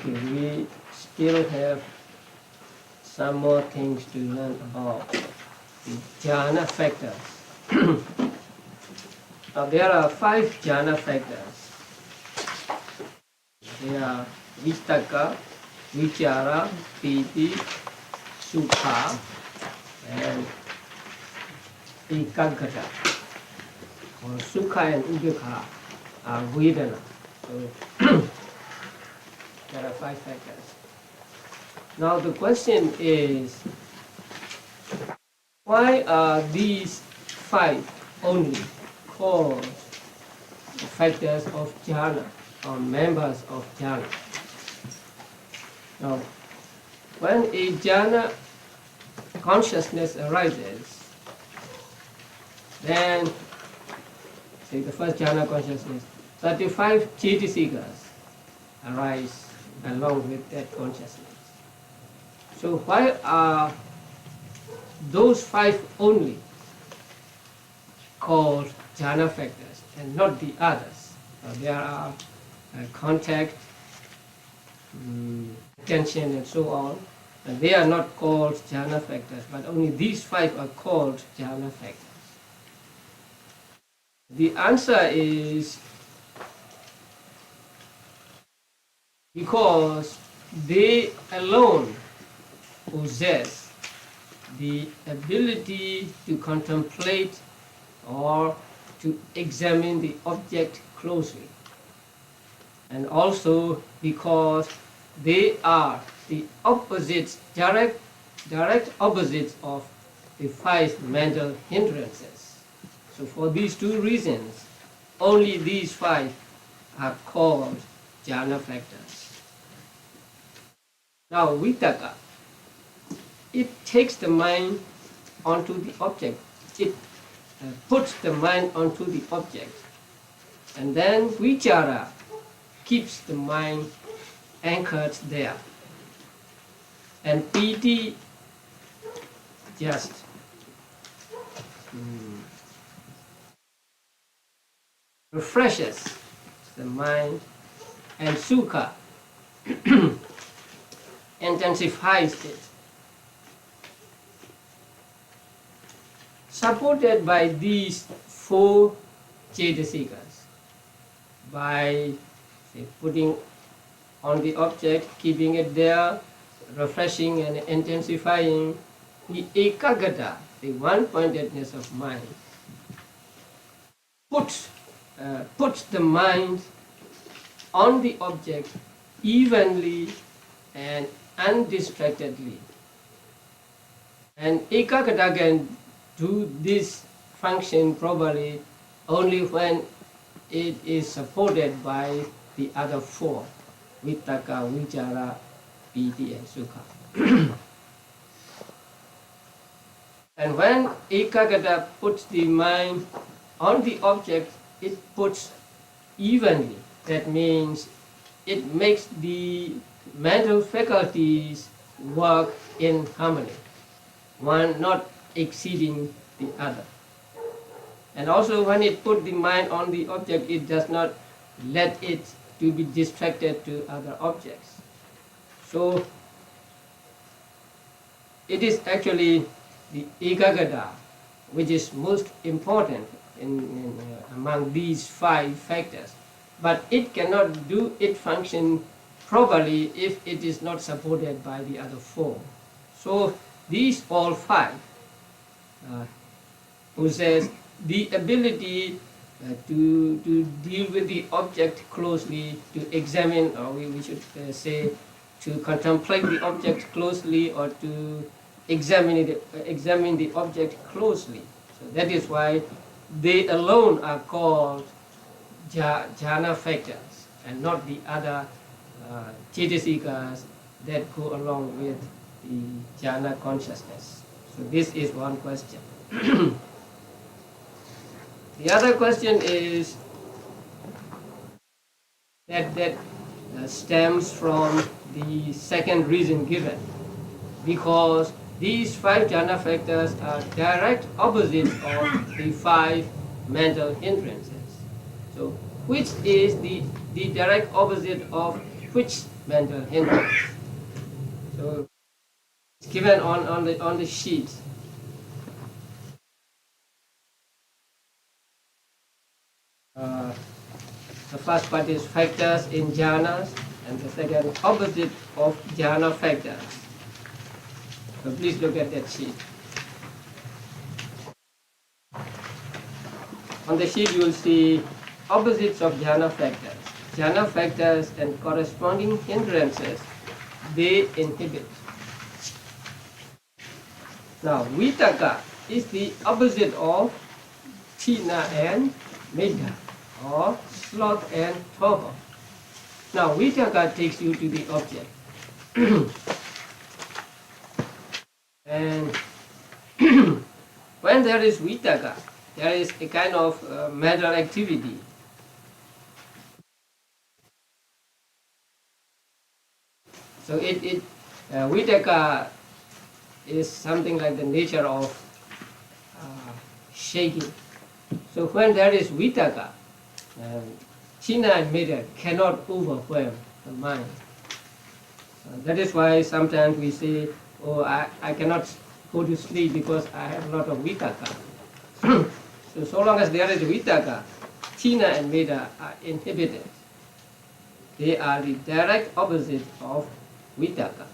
Okay, we still have some more things to learn about the jhana factors. Now, there are 5 jhana factors. They are vitakka, vichara, piti, sukha, and ekaggata. Or sukha and ubekha are vedana. So there are 5 factors. Now the question is, why are these 5 only called factors of jhana or members of jhana? Now, when a jhana consciousness arises, then, say the first jhana consciousness, 35 cetasikas arise along with that consciousness. So why are those 5 only called jhana factors and not the others? There are contact, attention and so on, and they are not called jhana factors, but only these 5 are called jhana factors. The answer is because they alone possess the ability to contemplate or to examine the object closely, and also because they are the opposites, direct opposites of the 5 mental hindrances. So for these 2 reasons, only these 5 are called jhana factors. Now vitakka, it takes the mind onto the object. It puts the mind onto the object. And then vichara keeps the mind anchored there. And piti just refreshes the mind, and sukha intensifies it. Supported by these 4 cetasikas, by putting on the object, keeping it there, refreshing and intensifying, the ekaggata, the one-pointedness of mind, puts the mind on the object evenly and undistractedly. And ekaggata can do this function properly only when it is supported by the other 4, vitakka, vichara, piti and sukha. And when ekaggata puts the mind on the object, it puts evenly. That means it makes the mental faculties work in harmony, one not exceeding the other. And also when it put the mind on the object, it does not let it to be distracted to other objects. So it is actually the ekaggata which is most important among these 5 factors. But it cannot do its function properly if it is not supported by the other 4. So these all 5 possess the ability to deal with the object closely, to examine, or we should say, to contemplate the object closely, or to examine the object closely. So that is why they alone are called jhana factors, and not the other cetasikas that go along with the jhana consciousness. So this is one question. The other question is that stems from the second reason given, because these 5 jhana factors are direct opposites of the 5 mental hindrances. So which is the direct opposite of which mental hindrance. So it's given on the sheet. The first part is factors in jhanas, and the second opposite of jhana factors. So please look at that sheet. On the sheet you will see opposites of jhana factors. Jhana factors and corresponding hindrances, they inhibit. Now, vitaka is the opposite of thina and medha, or sloth and torpor. Now, vitaka takes you to the object. And when there is vitaka, there is a kind of mental activity. So vitaka is something like the nature of shaking. So when there is vitaka, thina and medha cannot overwhelm the mind. That is why sometimes we say, oh, I cannot go to sleep because I have a lot of vitaka. So long as there is vitaka, thina and medha are inhibited. They are the direct opposite of vitaka.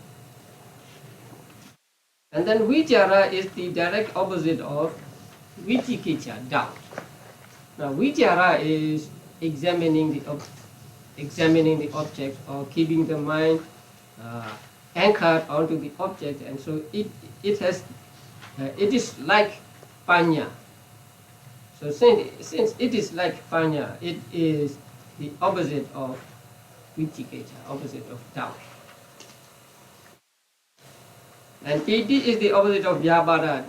And then vichara is the direct opposite of vicikiccha, doubt. Now vichara is examining the object, or keeping the mind anchored onto the object, and so it is like panya. So since it is like panya, it is the opposite of vicikiccha, opposite of doubt. And piti is the opposite of vyabhara.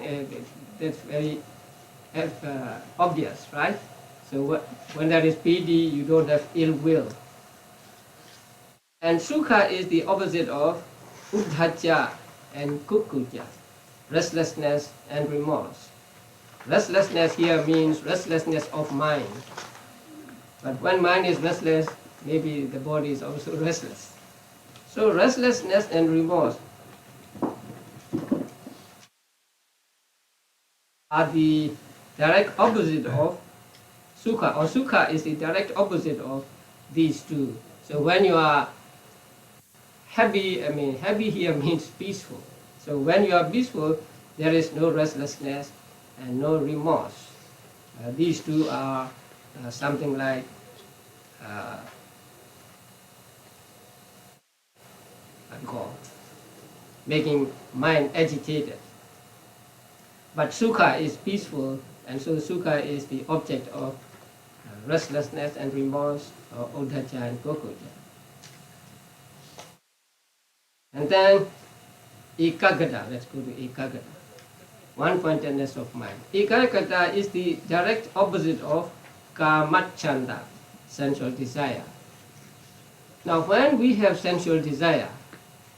That's very obvious, right? So when there is piti, you don't have ill will. And sukha is the opposite of uddhacca and kukkujja, restlessness and remorse. Restlessness here means restlessness of mind. But when mind is restless, maybe the body is also restless. So restlessness and remorse are the direct opposite of sukha, or sukha is the direct opposite of these two. So when you are happy, happy here means peaceful. So when you are peaceful, there is no restlessness and no remorse. These two are something like making mind agitated. But sukha is peaceful, and so sukha is the object of restlessness and remorse, or uddhacca and kukkujja. And then ekaggata, let's go to ekaggata, one-pointedness of mind. Ekaggata is the direct opposite of kamacchanda, sensual desire. Now when we have sensual desire,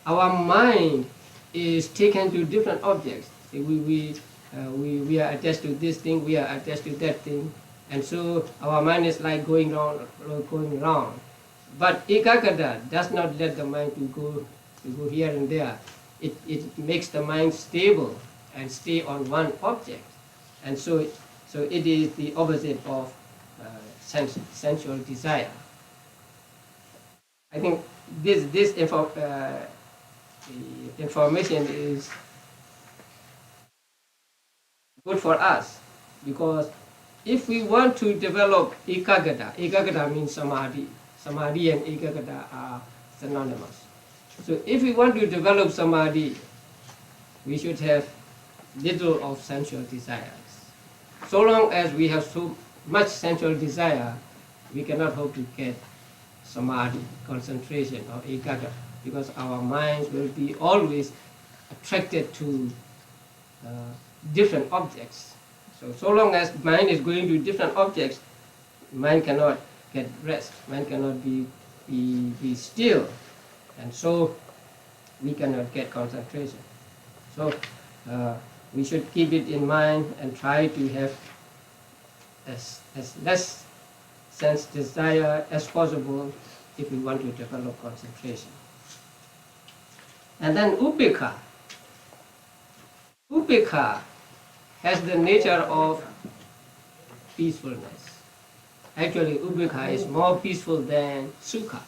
our mind is taken to different objects. We are attached to this thing, we are attached to that thing, and so our mind is like going round. But ekaggata does not let the mind to go here and there. It makes the mind stable and stay on one object, and so it is the opposite of sensual desire. I think this information is good for us, because if we want to develop ekaggata means samadhi. Samadhi and ekaggata are synonymous. So if we want to develop samadhi, we should have little of sensual desires. So long as we have so much sensual desire, we cannot hope to get samadhi, concentration, or ekaggata, because our minds will be always attracted to different objects. So long as mind is going to different objects, mind cannot get rest, mind cannot be still, and so we cannot get concentration. So we should keep it in mind and try to have as less sense desire as possible if we want to develop concentration. And then upekha. Upekha has the nature of peacefulness. Actually, upekha is more peaceful than sukha.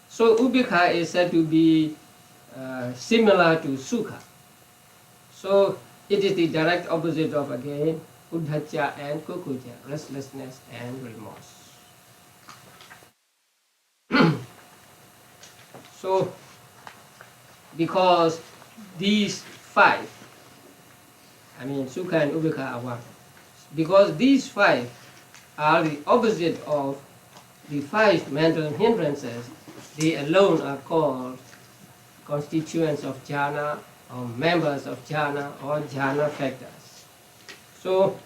So upekha is said to be similar to sukha. So it is the direct opposite of, again, uddhacca and kukucca, restlessness and remorse. So, because these five, I mean sukha and upekha are one, because these five are the opposite of the five mental hindrances, they alone are called constituents of jhana, or members of jhana, or jhana factors. So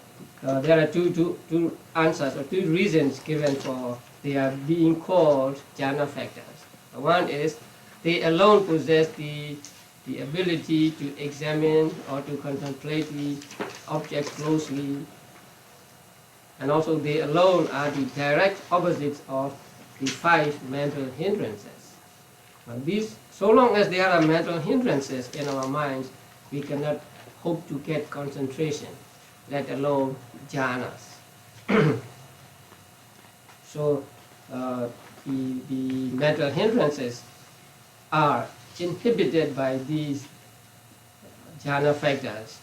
there are two answers, or two reasons given for they are being called jhana factors. One is they alone possess the ability to examine or to contemplate the object closely, and also they alone are the direct opposites of the five mental hindrances. These, so long as there are mental hindrances in our minds, we cannot hope to get concentration, let alone jhanas. So the mental hindrances are inhibited by these jhana factors,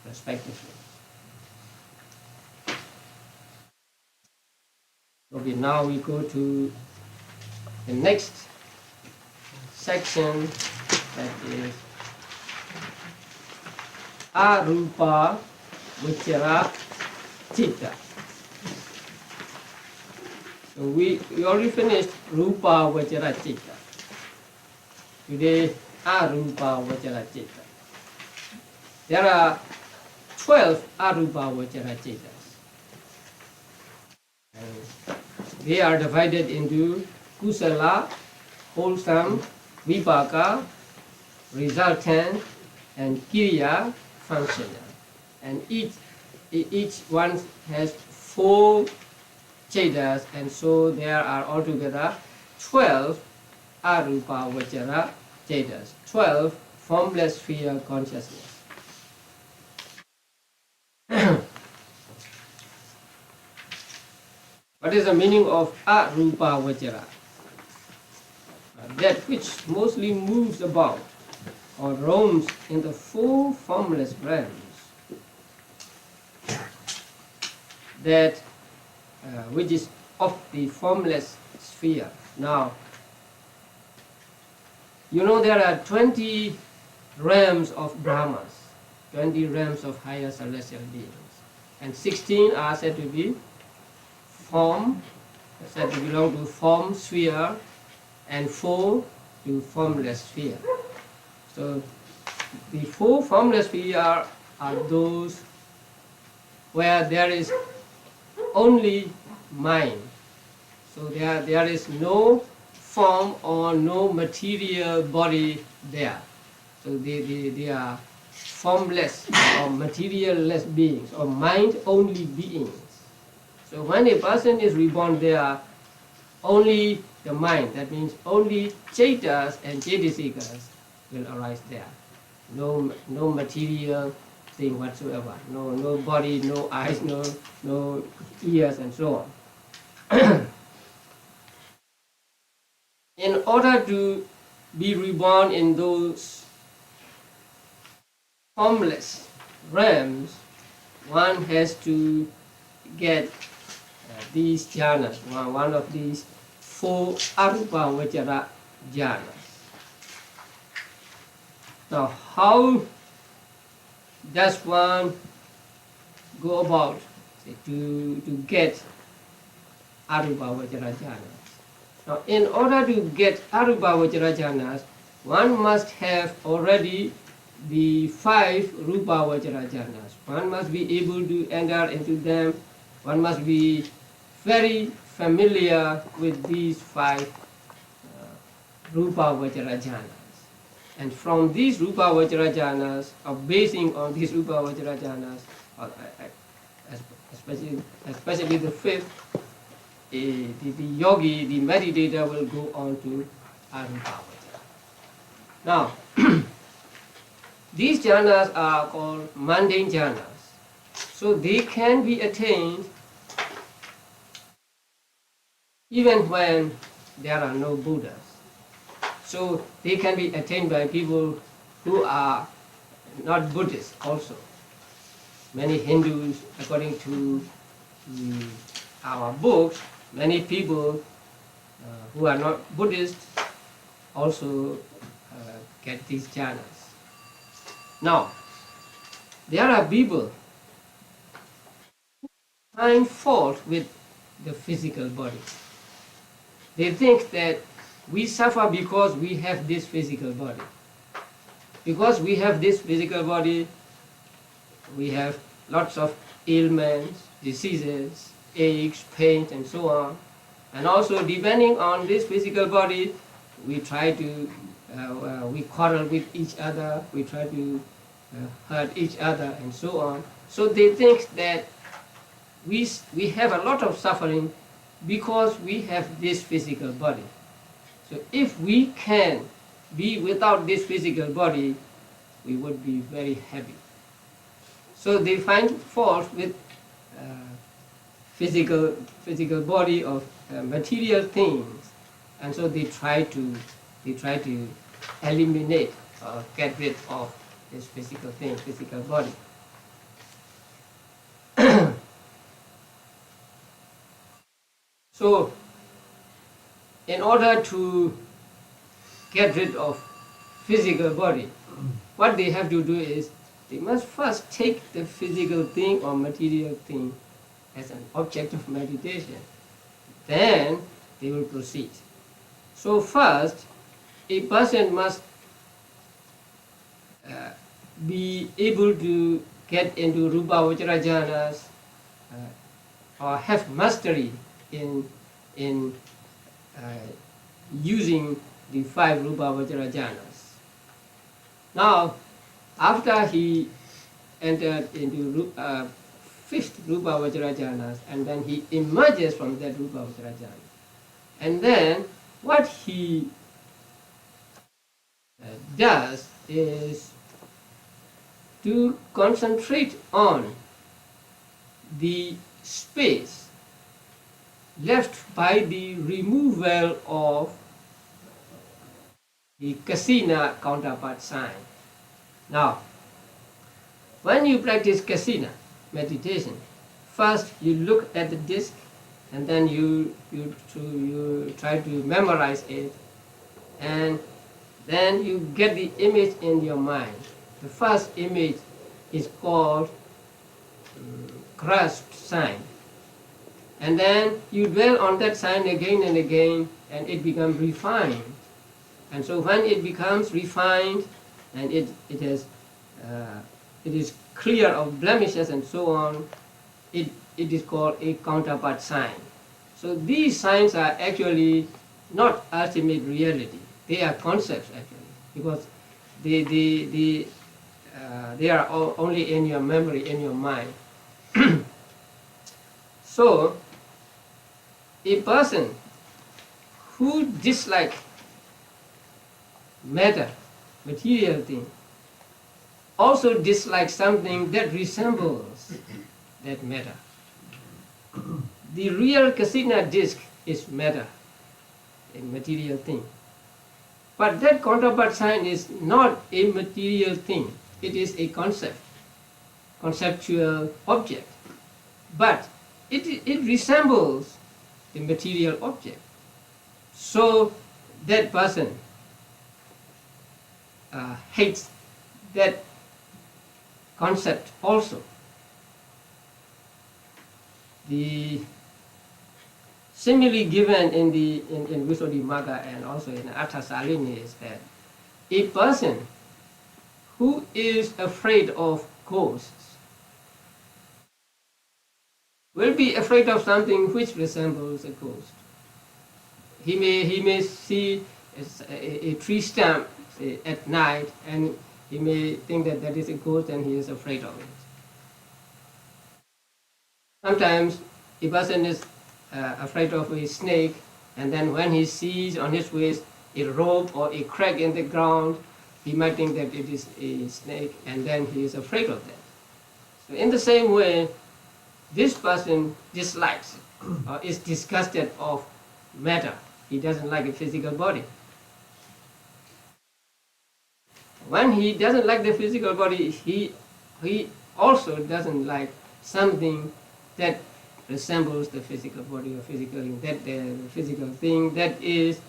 respectively. Okay, now we go to the next section, that is arupa vichara citta. So we already finished rupa vichara citta. Today, arupa vichara citta. There are 12 arupa vichara cittas. They are divided into kusala, wholesome, vipaka, resultant, and kiriya, functional. And each one has 4 cittas, and so there are altogether 12 arupa vichara cittas, 12 formless sphere consciousness. What is the meaning of arupa vichara? That which mostly moves about or roams in the 4 formless realms. That which is of the formless sphere. Now, you know there are 20 realms of Brahmas, 20 realms of higher celestial beings, and 16 are said to be form, said to belong to form sphere, and 4 to formless sphere. So the 4 formless sphere are those where there is only mind. So there is no form or no material body there. So they are formless or materialless beings, or mind-only beings. So when a person is reborn, there only the mind, that means only cetas and cetasikas will arise there. No material thing whatsoever. No body, no eyes, no ears, and so on. In order to be reborn in those formless realms, one has to get these jhanas, one of these 4 arupa vichara jhanas. Now, how does one go about to get arupa vichara jhanas? Now, in order to get arupa vichara jhanas, one must have already the 5 rupa vichara jhanas. One must be able to enter into them. One must be very familiar with these 5 rupa vichara jhanas. And from these rupa vichara jhanas, or basing on these rupa vichara jhanas, especially the 5th, the yogi, the meditator, will go on to arupa vichara. Now, these jhanas are called mundane jhanas. So they can be attained even when there are no Buddhas. So they can be attained by people who are not Buddhists also. Many Hindus, according to our books, many people who are not Buddhist also get these jhanas. Now, there are people who find fault with the physical body. They think that we suffer because we have this physical body. Because we have this physical body, we have lots of ailments, diseases, aches, pains, and so on. And also, depending on this physical body, we try to, we quarrel with each other, we try to hurt each other, and so on. So they think that we have a lot of suffering because we have this physical body. So if we can be without this physical body, we would be very happy. So they find fault with physical body of material things, and so they try to eliminate or get rid of this physical thing, physical body. So, in order to get rid of physical body, what they have to do is they must first take the physical thing or material thing as an object of meditation. Then they will proceed. So first, a person must be able to get into Rupa Vajra jhanas or have mastery in using the 5 Rupa Vajra jhanas. Now, after he entered into 5th Rupa Vajra jhanas, and then he emerges from that Rupa Vajra jhana, and then what he does is to concentrate on the space left by the removal of the kasina counterpart sign. Now, when you practice kasina meditation, first you look at the disc, and then you try to memorize it, and then you get the image in your mind. The first image is called grasp sign. And then you dwell on that sign again and again, and it becomes refined. And so when it becomes refined, and it is clear of blemishes and so on, it is called a counterpart sign. So these signs are actually not ultimate reality. They are concepts actually, because they are only in your memory, in your mind. So, a person who dislikes matter, material thing, also dislikes something that resembles that matter. The real kasina disc is matter, a material thing. But that counterpart sign is not a material thing. It is a concept, conceptual object. But it resembles the material object. So that person hates that concept also. The simile given in Visuddhimagga and also in Atthasalini is that a person who is afraid of ghosts will be afraid of something which resembles a ghost. He may see a tree stump at night, and he may think that that is a ghost, and he is afraid of it. Sometimes a person is afraid of a snake, and then when he sees on his waist a rope or a crack in the ground, he might think that it is a snake, and then he is afraid of that. So in the same way, this person dislikes or is disgusted of matter. He doesn't like a physical body. When he doesn't like the physical body, he also doesn't like something that resembles the physical body or physical physical thing, that is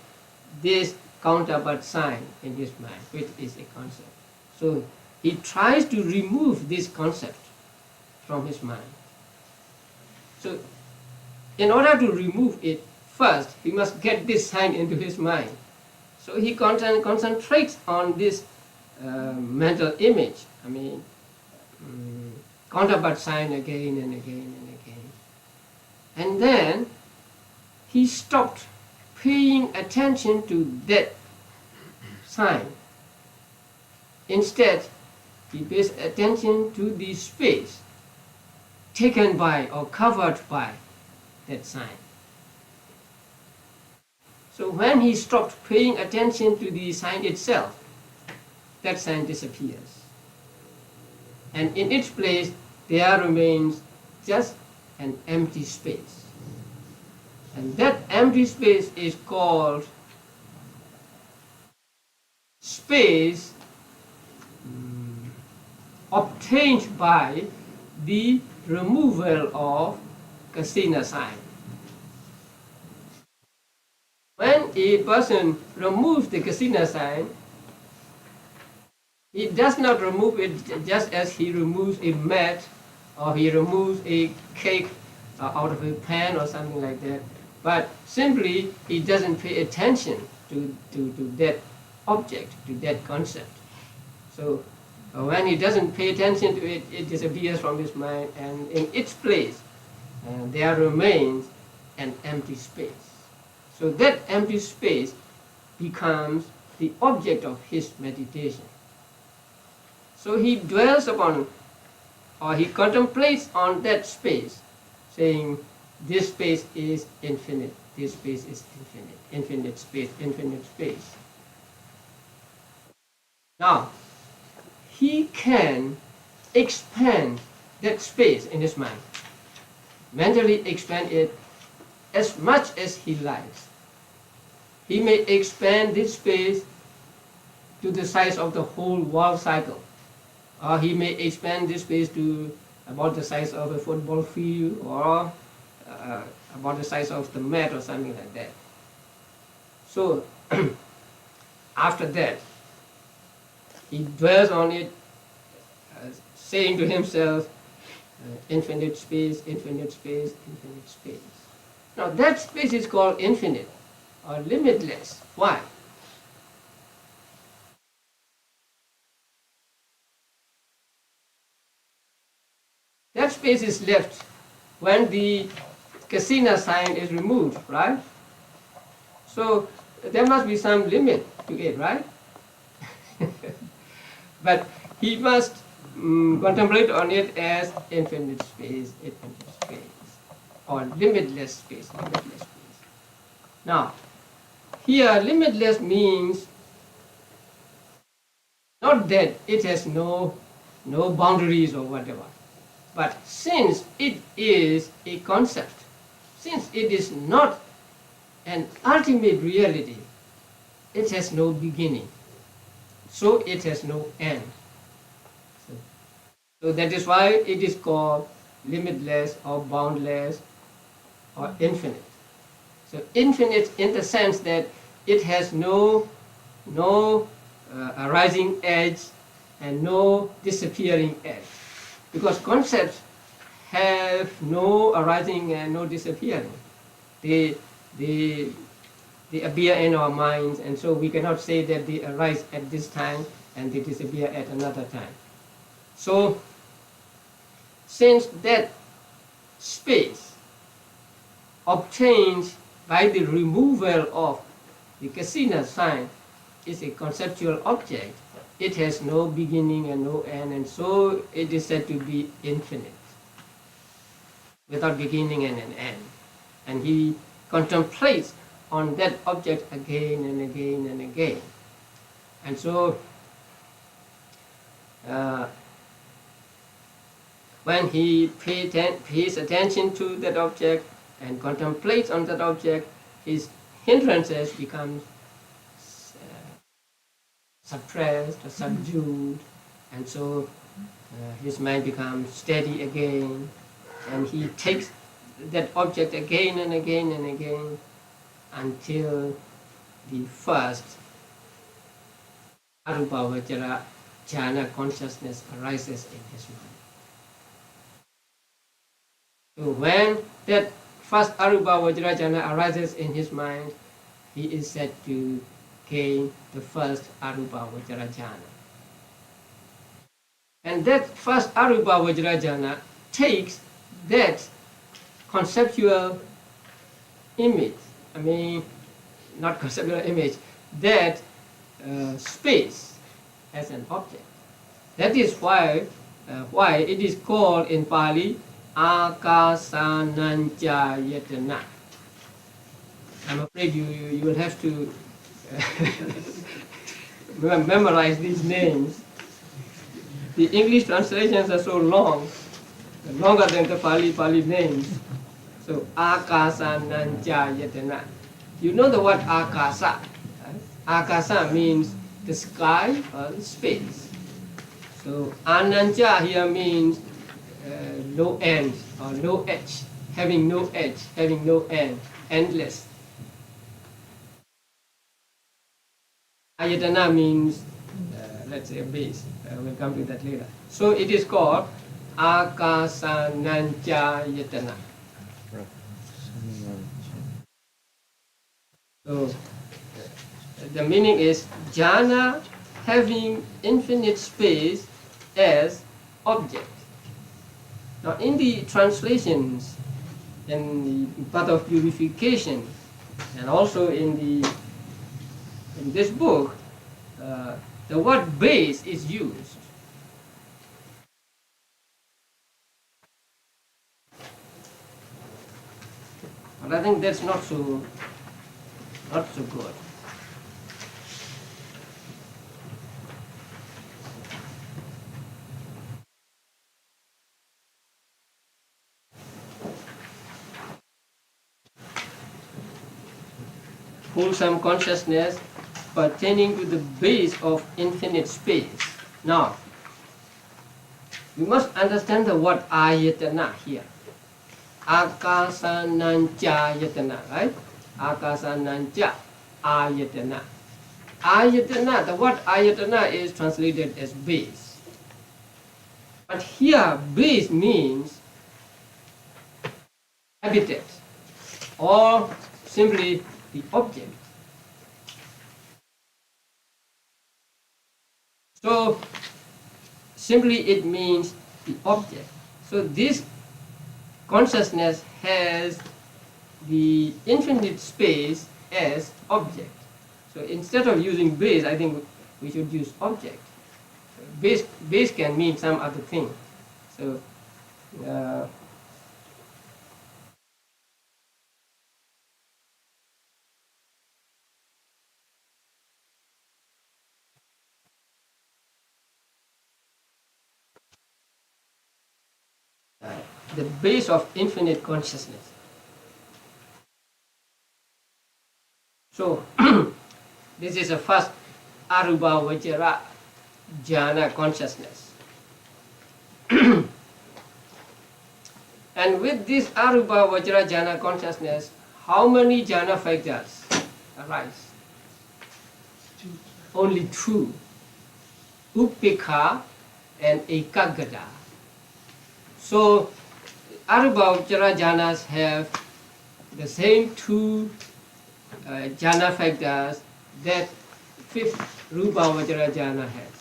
this counterpart sign in his mind, which is a concept. So he tries to remove this concept from his mind. So in order to remove it, first he must get this sign into his mind. So he concentrates on this mental image, counterpart sign again and again and again. And then he stopped paying attention to that sign. Instead, he pays attention to the space taken by or covered by that sign. So when he stopped paying attention to the sign itself, that sign disappears. And in its place, there remains just an empty space. And that empty space is called space obtained by the removal of kasina sign. When a person removes the kasina sign, he does not remove it just as he removes a mat or he removes a cake out of a pan or something like that, but simply he doesn't pay attention to that object, to that concept. So when he doesn't pay attention to it, it disappears from his mind, and in its place there remains an empty space. So that empty space becomes the object of his meditation. So he dwells upon, or he contemplates on that space, saying, this space is infinite, this space is infinite, infinite space, infinite space. Now, he can expand that space in his mind, mentally expand it as much as he likes. He may expand this space to the size of the whole world cycle, or he may expand this space to about the size of a football field, or about the size of the mat or something like that. So after that, he dwells on it, saying to himself, infinite space, infinite space, infinite space. Now that space is called infinite or limitless. Why? That space is left when the kasina sign is removed, right? So there must be some limit to it, right? But he must contemplate on it as infinite space, or limitless space, limitless space. Now, here limitless means not that it has no boundaries or whatever, but since it is a concept, since it is not an ultimate reality, it has no beginning, so it has no end. So that is why it is called limitless or boundless or infinite. So infinite in the sense that it has no arising edge and no disappearing edge. Because concepts have no arising and no disappearing. They appear in our minds, and so we cannot say that they arise at this time and they disappear at another time. So, since that space obtained by the removal of the kasina sign is a conceptual object, it has no beginning and no end, and so it is said to be infinite, without beginning and an end. And he contemplates on that object again and again and again. And so when he pays attention to that object and contemplates on that object, his hindrances become suppressed or subdued, and so his mind becomes steady again, and he takes that object again and again and again until the first arubhavajara jhana consciousness arises in his mind. So when that first arubhavajara jhana arises in his mind, he is said to gain the first arubhavajara jhana. And that first arubhavajara jhana takes that conceptual image, not conceptual image, that space as an object. That is why it is called in Pali Akasananjayatana. I'm afraid you will have to memorize these names. The English translations are so long, longer than the Pali names. So Akasananjayatana. You know the word Akasa. Akasa means the sky or space. So Ananja here means no end or no edge, having no edge, having no end, endless. Ayatana means, let's say, a base. We'll come to that later. So it is called Akasananjayatana. So the meaning is jhana having infinite space as object. Now in the translations, in the path of purification, and also in this book, the word base is used. But I think that's not so good. Wholesome consciousness pertaining to the base of infinite space. Now, we must understand the word ayatana here. Akasananjayatana, right? Akasananja ayatana. Ayatana, the word ayatana is translated as base. But here, base means habitat or simply the object. So simply it means the object. So this consciousness has the infinite space as object. So instead of using base, I think we should use object. Base can mean some other thing. So the base of infinite consciousness. So this is the first arubhavajara jhana consciousness. And with this arubhavajara jhana consciousness, how many jhana factors arise? Only two. Upekha and ekaggata. So arubhavajara jhanas have the same two jhana factors that fifth rupavajara jhana has.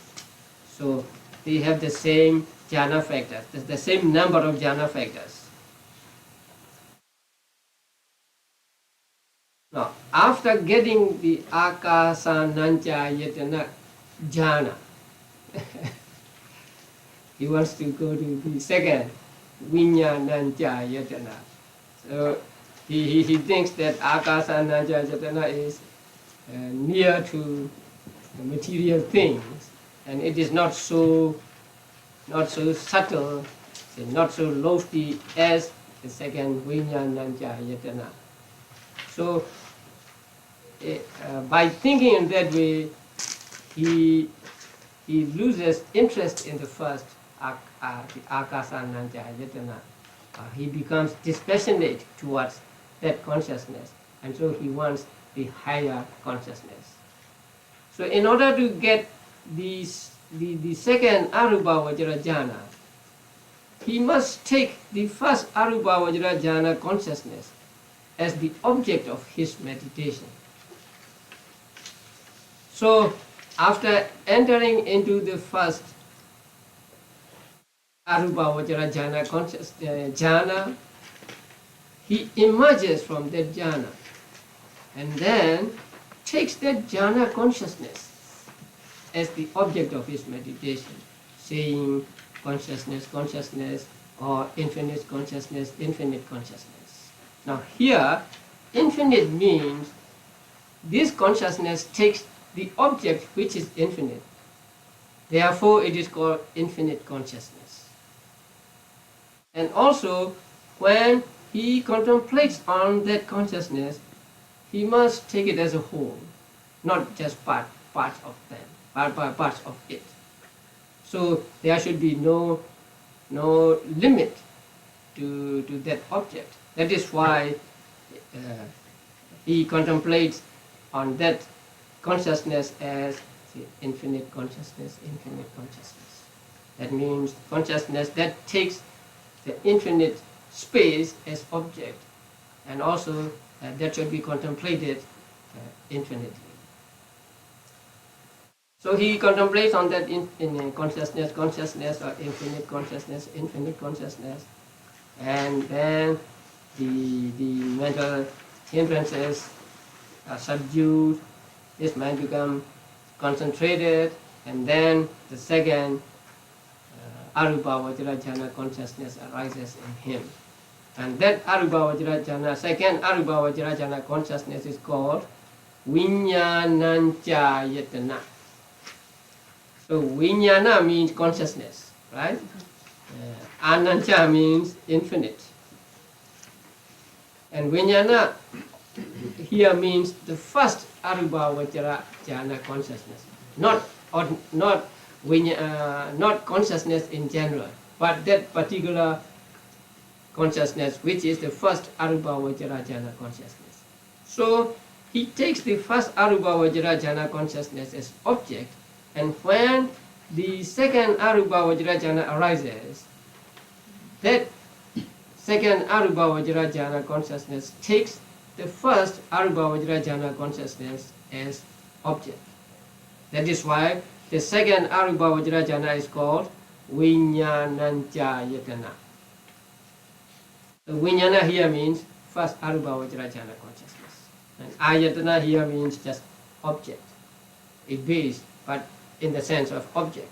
So they have the same jhana factors, the same number of jhana factors. Now, after getting the akasananjayatana jhana, he wants to go to the second vinyananjayatana. So he thinks that akasananjayatana is near to the material things, and it is not so not so subtle, not so lofty as the second Vijnananja Yatana. So by thinking in that way, he loses interest in the first, the Akasananja Yatana. He becomes dispassionate towards that consciousness, and so he wants the higher consciousness. So in order to get the second Arupa Vajra Jhana, he must take the first Arupa Vajra Jhana consciousness as the object of his meditation. So after entering into the first Arupa Vajra Jhana jhana, he emerges from that jhana and then takes that jhana consciousness as the object of his meditation, saying consciousness, consciousness, or infinite consciousness, infinite consciousness. Now here, infinite means this consciousness takes the object which is infinite. Therefore, it is called infinite consciousness. And also, when he contemplates on that consciousness, he must take it as a whole, not just parts of them, parts of it. So there should be no limit to that object. That is why he contemplates on that consciousness as infinite consciousness, infinite consciousness. That means consciousness that takes the infinite space as object, and also that should be contemplated infinitely. So he contemplates on that in consciousness, consciousness, or infinite consciousness, infinite consciousness, and then the mental hindrances are subdued, his mind becomes concentrated, and then the second Arupa Vajra Jhana consciousness arises in him. And that Arupa Vajra Jhana, second Arupa Vajra Jhana consciousness is called Vijnananja Yatana. So Vijnana means consciousness, right? Ananja means infinite. And Vijnana here means the first Arupa Vajra Jhana consciousness, not consciousness in general, but that particular consciousness which is the first Arupa Vajra Jhana consciousness. So he takes the first Arupa Vajra Jhana consciousness as object, and when the second Arupa Vajra Jhana arises, that second Arupa Vajra Jhana consciousness takes the first Arupa Vajra Jhana consciousness as object. That is why the second Arupa Vajra Jhana is called Vijnananja Yatana. The Vijnana here means first Arupa Vajra Jhana consciousness. And Ayatana here means just object. It is, but in the sense of object.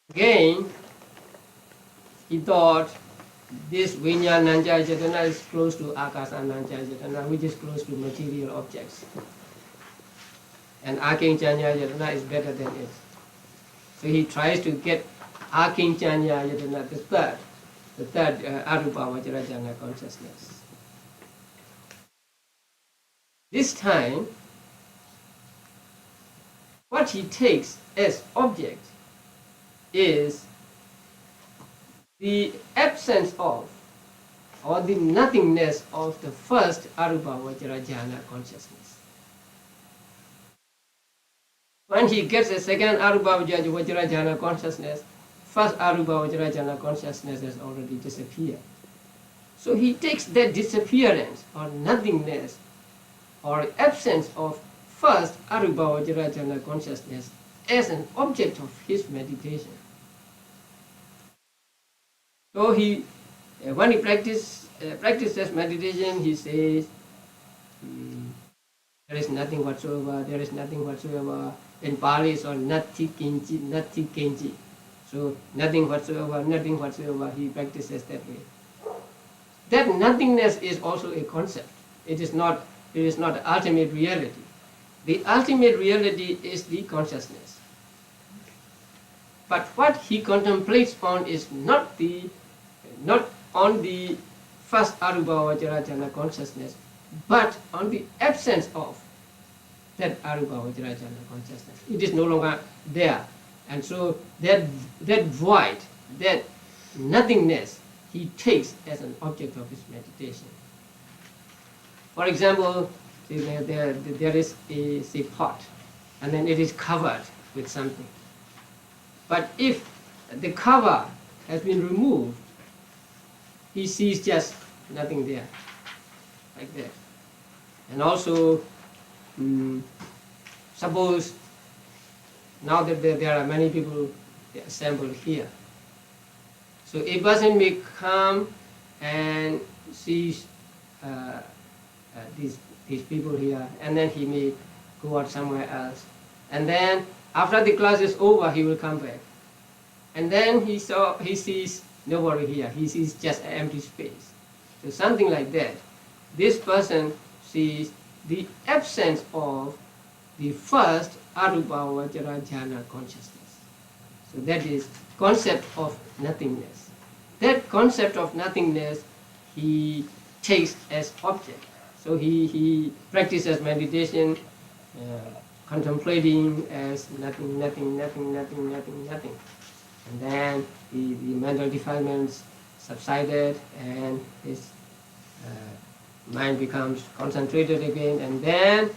Again, he thought this Vijnananja Yatana is close to Akasananja Yatana, which is close to material objects. And Akinchanya Yatana is better than it. So he tries to get Akinchanya Yatana, the third Arupa Vajra Jhana consciousness. This time, what he takes as object is the absence of, or the nothingness of the first Arupa Vajra Jhana consciousness. When he gets a second Arupa Vajra Jhana consciousness, first Arupa Vajra Jhana consciousness has already disappeared. So he takes that disappearance or nothingness or absence of first Arupa Vajra Jhana consciousness as an object of his meditation. So he, when he practices meditation, he says, there is nothing whatsoever, there is nothing whatsoever. In Pali it's called nati kinchi, nati kenji. So nothing whatsoever, he practices that way. That nothingness is also a concept. It is not the ultimate reality. The ultimate reality is the consciousness. But what he contemplates on is not on the first Arupa Vajrayana consciousness, but on the absence of that Arupa Vajrayana consciousness. It is no longer there. And so that void, that nothingness, he takes as an object of his meditation. For example, there is a pot, and then it is covered with something. But if the cover has been removed, he sees just nothing there, like that. And also, suppose now that there are many people assembled here, so a person may come and sees these people here, and then he may go out somewhere else, and then after the class is over, he will come back, and then he sees nobody here. He sees just an empty space. So something like that. This person sees the absence of the first Arupa Vajrayana consciousness. So that is concept of nothingness. That concept of nothingness he takes as object. So he practices meditation, contemplating as nothing. And then the mental defilements subsided, and his mind becomes concentrated again. And then,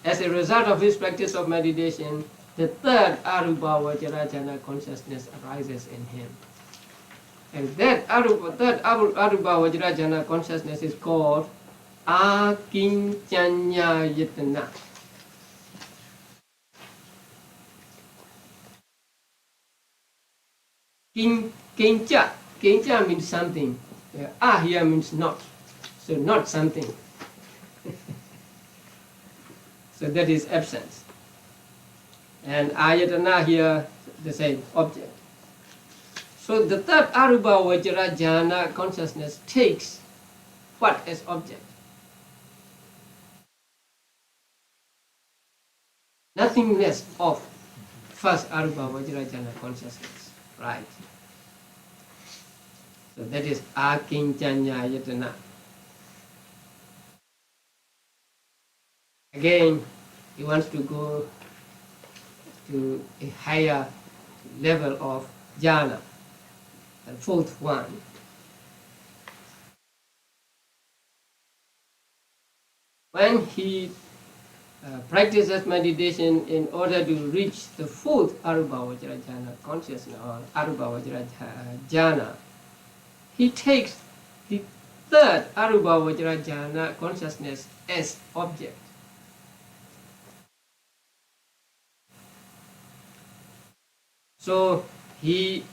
as a result of his practice of meditation, the third Arupa Vajrayana consciousness arises in him. And that third Arupa Vajrayana consciousness is called Akincanyayatana. Kincha means something. Here means not. So not something. So that is absence. And ayatana here, the same, object. So the third Arupa Vajrayana consciousness takes what as object? Nothingness of first Arupa Vajrayana consciousness, right? So that is Akincanyayatana. Again, he wants to go to a higher level of jhana, the fourth one. When he practices meditation in order to reach the fourth Arupa Vajrayana consciousness or Arupa Vajrayana, he takes the third Arupa Vajrayana consciousness as object. So he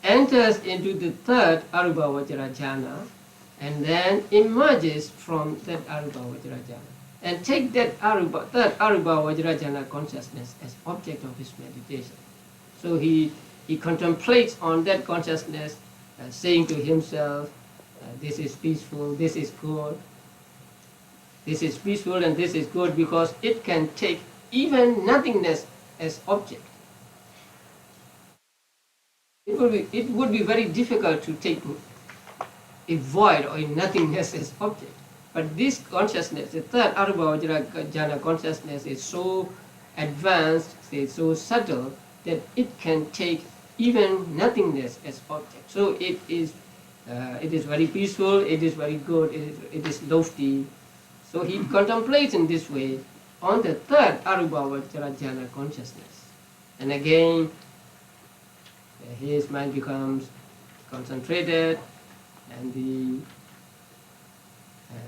enters into the third Arupa Vajrayana and then emerges from that Arupa Vajrayana and take that third Arupa Vajrayana consciousness as object of his meditation. So he contemplates on that consciousness, saying to himself, this is peaceful, this is good. This is peaceful and this is good because it can take even nothingness as object. It would be very difficult to take a void or a nothingness as object. But this consciousness, the third Arupa Vajrayana consciousness, is so advanced, so subtle, that it can take even nothingness as object. So it is very peaceful, it is very good, it is lofty. So he contemplates in this way on the third Arupa Vajrayana consciousness. And again, his mind becomes concentrated and the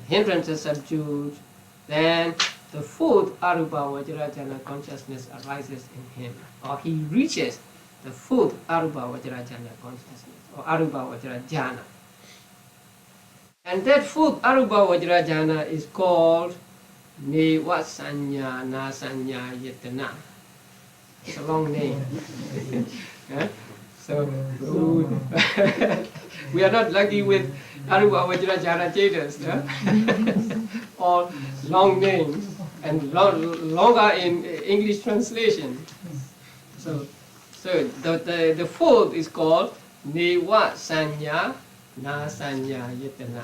hindrances subdued. Then the fourth Arupa Vajrayana consciousness arises in him, or he reaches the fourth Arupa Vajrayana consciousness, or Arupa Vajrayana. And that fourth Arupa Vajrayana is called Neva Sanya Nasanya Yetana. It's a long name. So we are not lucky with Arupa Vajrayana Chetas, or long names and longer in English translation. So So the fourth is called Neva Sanya Na Sanya Yetana.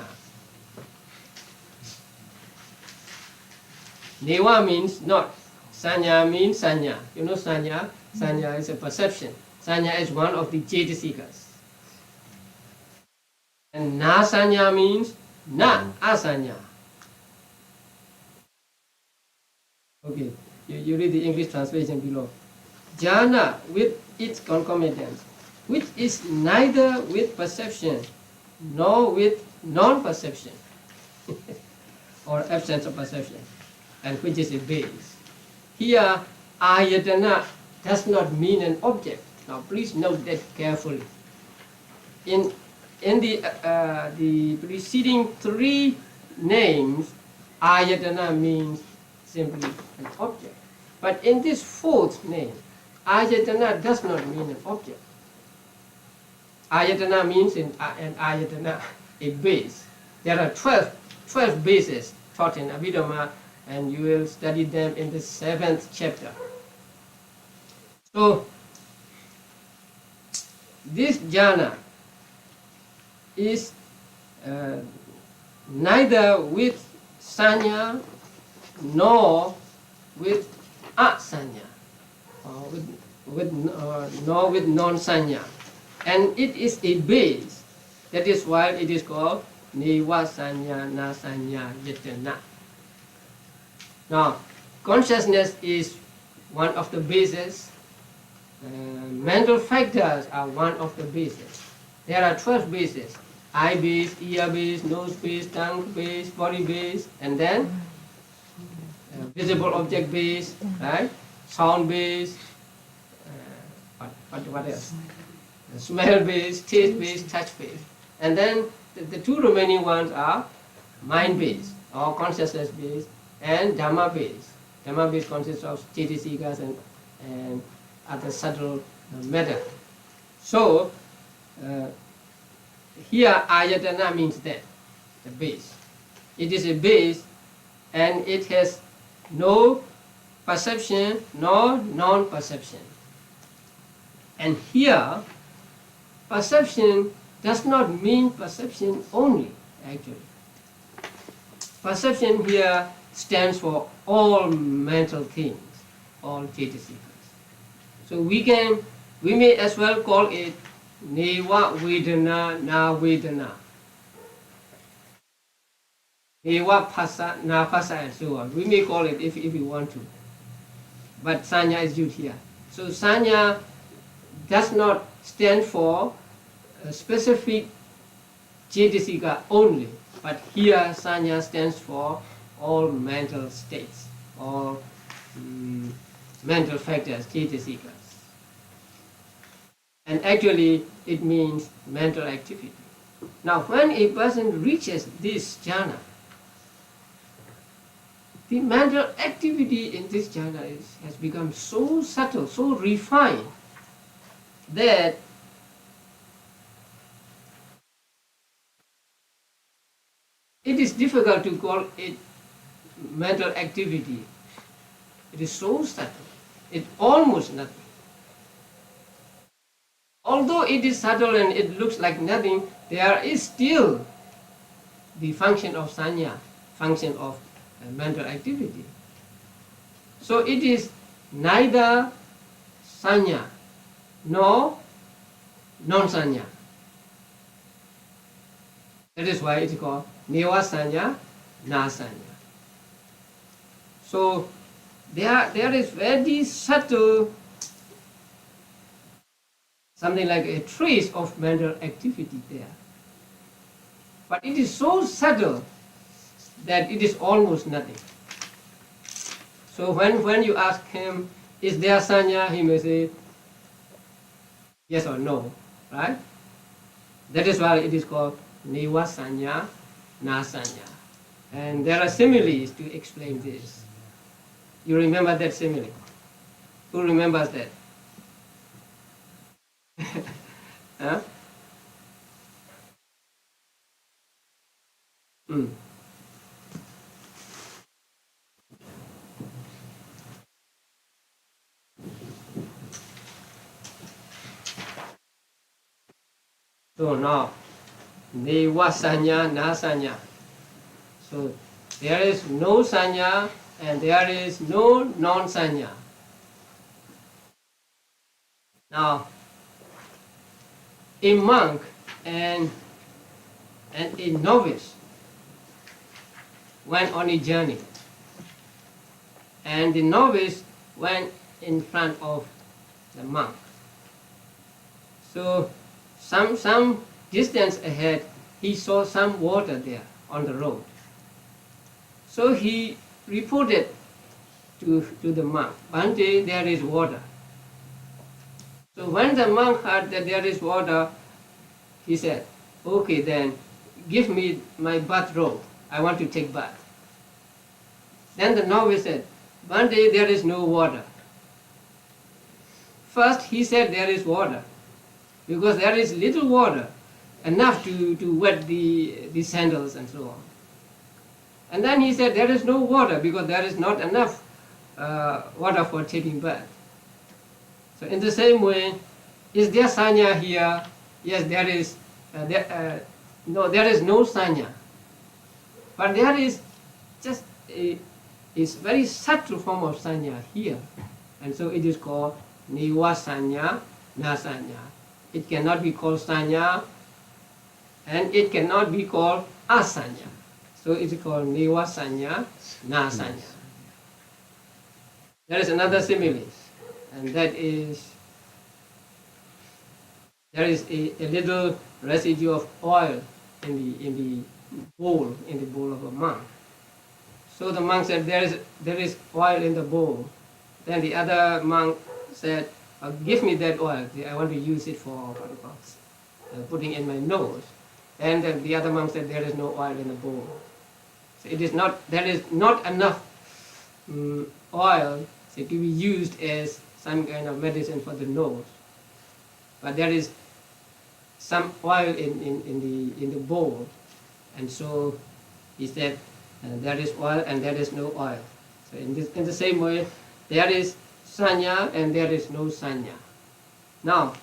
Neva means not. Sanya means sanya. You know sanya? Sanya is a perception. Sanya is one of the Cetasikas. And na sanya means na asanya. Okay, you read the English translation below. Jhana with its concomitants, which is neither with perception nor with non-perception or absence of perception, and which is a base. Here, ayatana does not mean an object. Now, please note that carefully. In the preceding three names, ayatana means simply an object. But in this fourth name, ayatana does not mean an object. Ayatana means an ayatana, a base. There are 12 bases taught in Abhidhamma, and you will study them in the 7th chapter. So, this jhana is neither with sanya nor with asanya, nor with non-sanya, and it is a base. That is why it is called Neva Sanya Na Sanya Yetana. Now, consciousness is one of the bases. Mental factors are one of the bases. There are 12 bases: eye base, ear base, nose base, tongue base, body base, and then visible object base, right? Sound base, what else? Smell base, taste base, touch base. And then the two remaining ones are mind base or consciousness base and Dhamma base. Dhamma base consists of Cetasikas and other subtle matter. So, here ayatana means that, the base. It is a base and it has no perception nor non-perception. And here, perception does not mean perception only, actually. Perception here stands for all mental things, all Cetasikas. So we may as well call it Neva Vedana Na Vedana, Neva Phasa Na Phasa, and so on. We may call it if we want to. But Sanya is used here. So Sanya does not stand for a specific Cetasika only, but here Sanya stands for all mental states, all mental factors, Cetasikas. And actually it means mental activity. Now when a person reaches this jhana, the mental activity in this jhana has become so subtle, so refined, that it is difficult to call it mental activity. It is so subtle. It's almost nothing. Although it is subtle and it looks like nothing, there is still the function of sanya, function of mental activity. So it is neither sanya nor non-sanya. That is why it is called Neva Sanya Na Sanya. So there is very subtle, something like a trace of mental activity there. But it is so subtle that it is almost nothing. So when you ask him, is there sanya, he may say yes or no, right? That is why it is called Neva Sanya Na Sanya. And there are similes to explain this. You remember that simile? Who remembers that? Huh? So now, Neva Sanya, Na Sanya. So there is no Sanya and there is no non-Sanya. Now, a monk and a novice went on a journey, and the novice went in front of the monk. So some distance ahead, he saw some water there on the road. So he reported to the monk, "Bhante, there is water." So when the monk heard that there is water, he said, "Okay, then give me my bathrobe. I want to take bath." Then the novice said, "Bhante, there is no water." First he said there is water, because there is little water, enough to wet the sandals and so on. And then he said there is no water, because there is not enough water for taking bath. So in the same way, is there sanya here? Yes, there is. No, there is no sanya. But there is just a very subtle form of sanya here. And so it is called niwa sanya, na sanya. It cannot be called sanya, and it cannot be called asanya. So it is called niwa sanya, na sanya. There is another simile, and that is, there is a little residue of oil in the bowl of a monk. So the monk said, there is oil in the bowl. Then the other monk said, "Give me that oil. I want to use it for putting in my nose." And then the other monk said, "There is no oil in the bowl." So there is not enough oil to be used as some kind of medicine for the nose. But there is some oil in the bowl. And so he said, there is oil and there is no oil. So in the same way, there is sanya and there is no sanya. Now,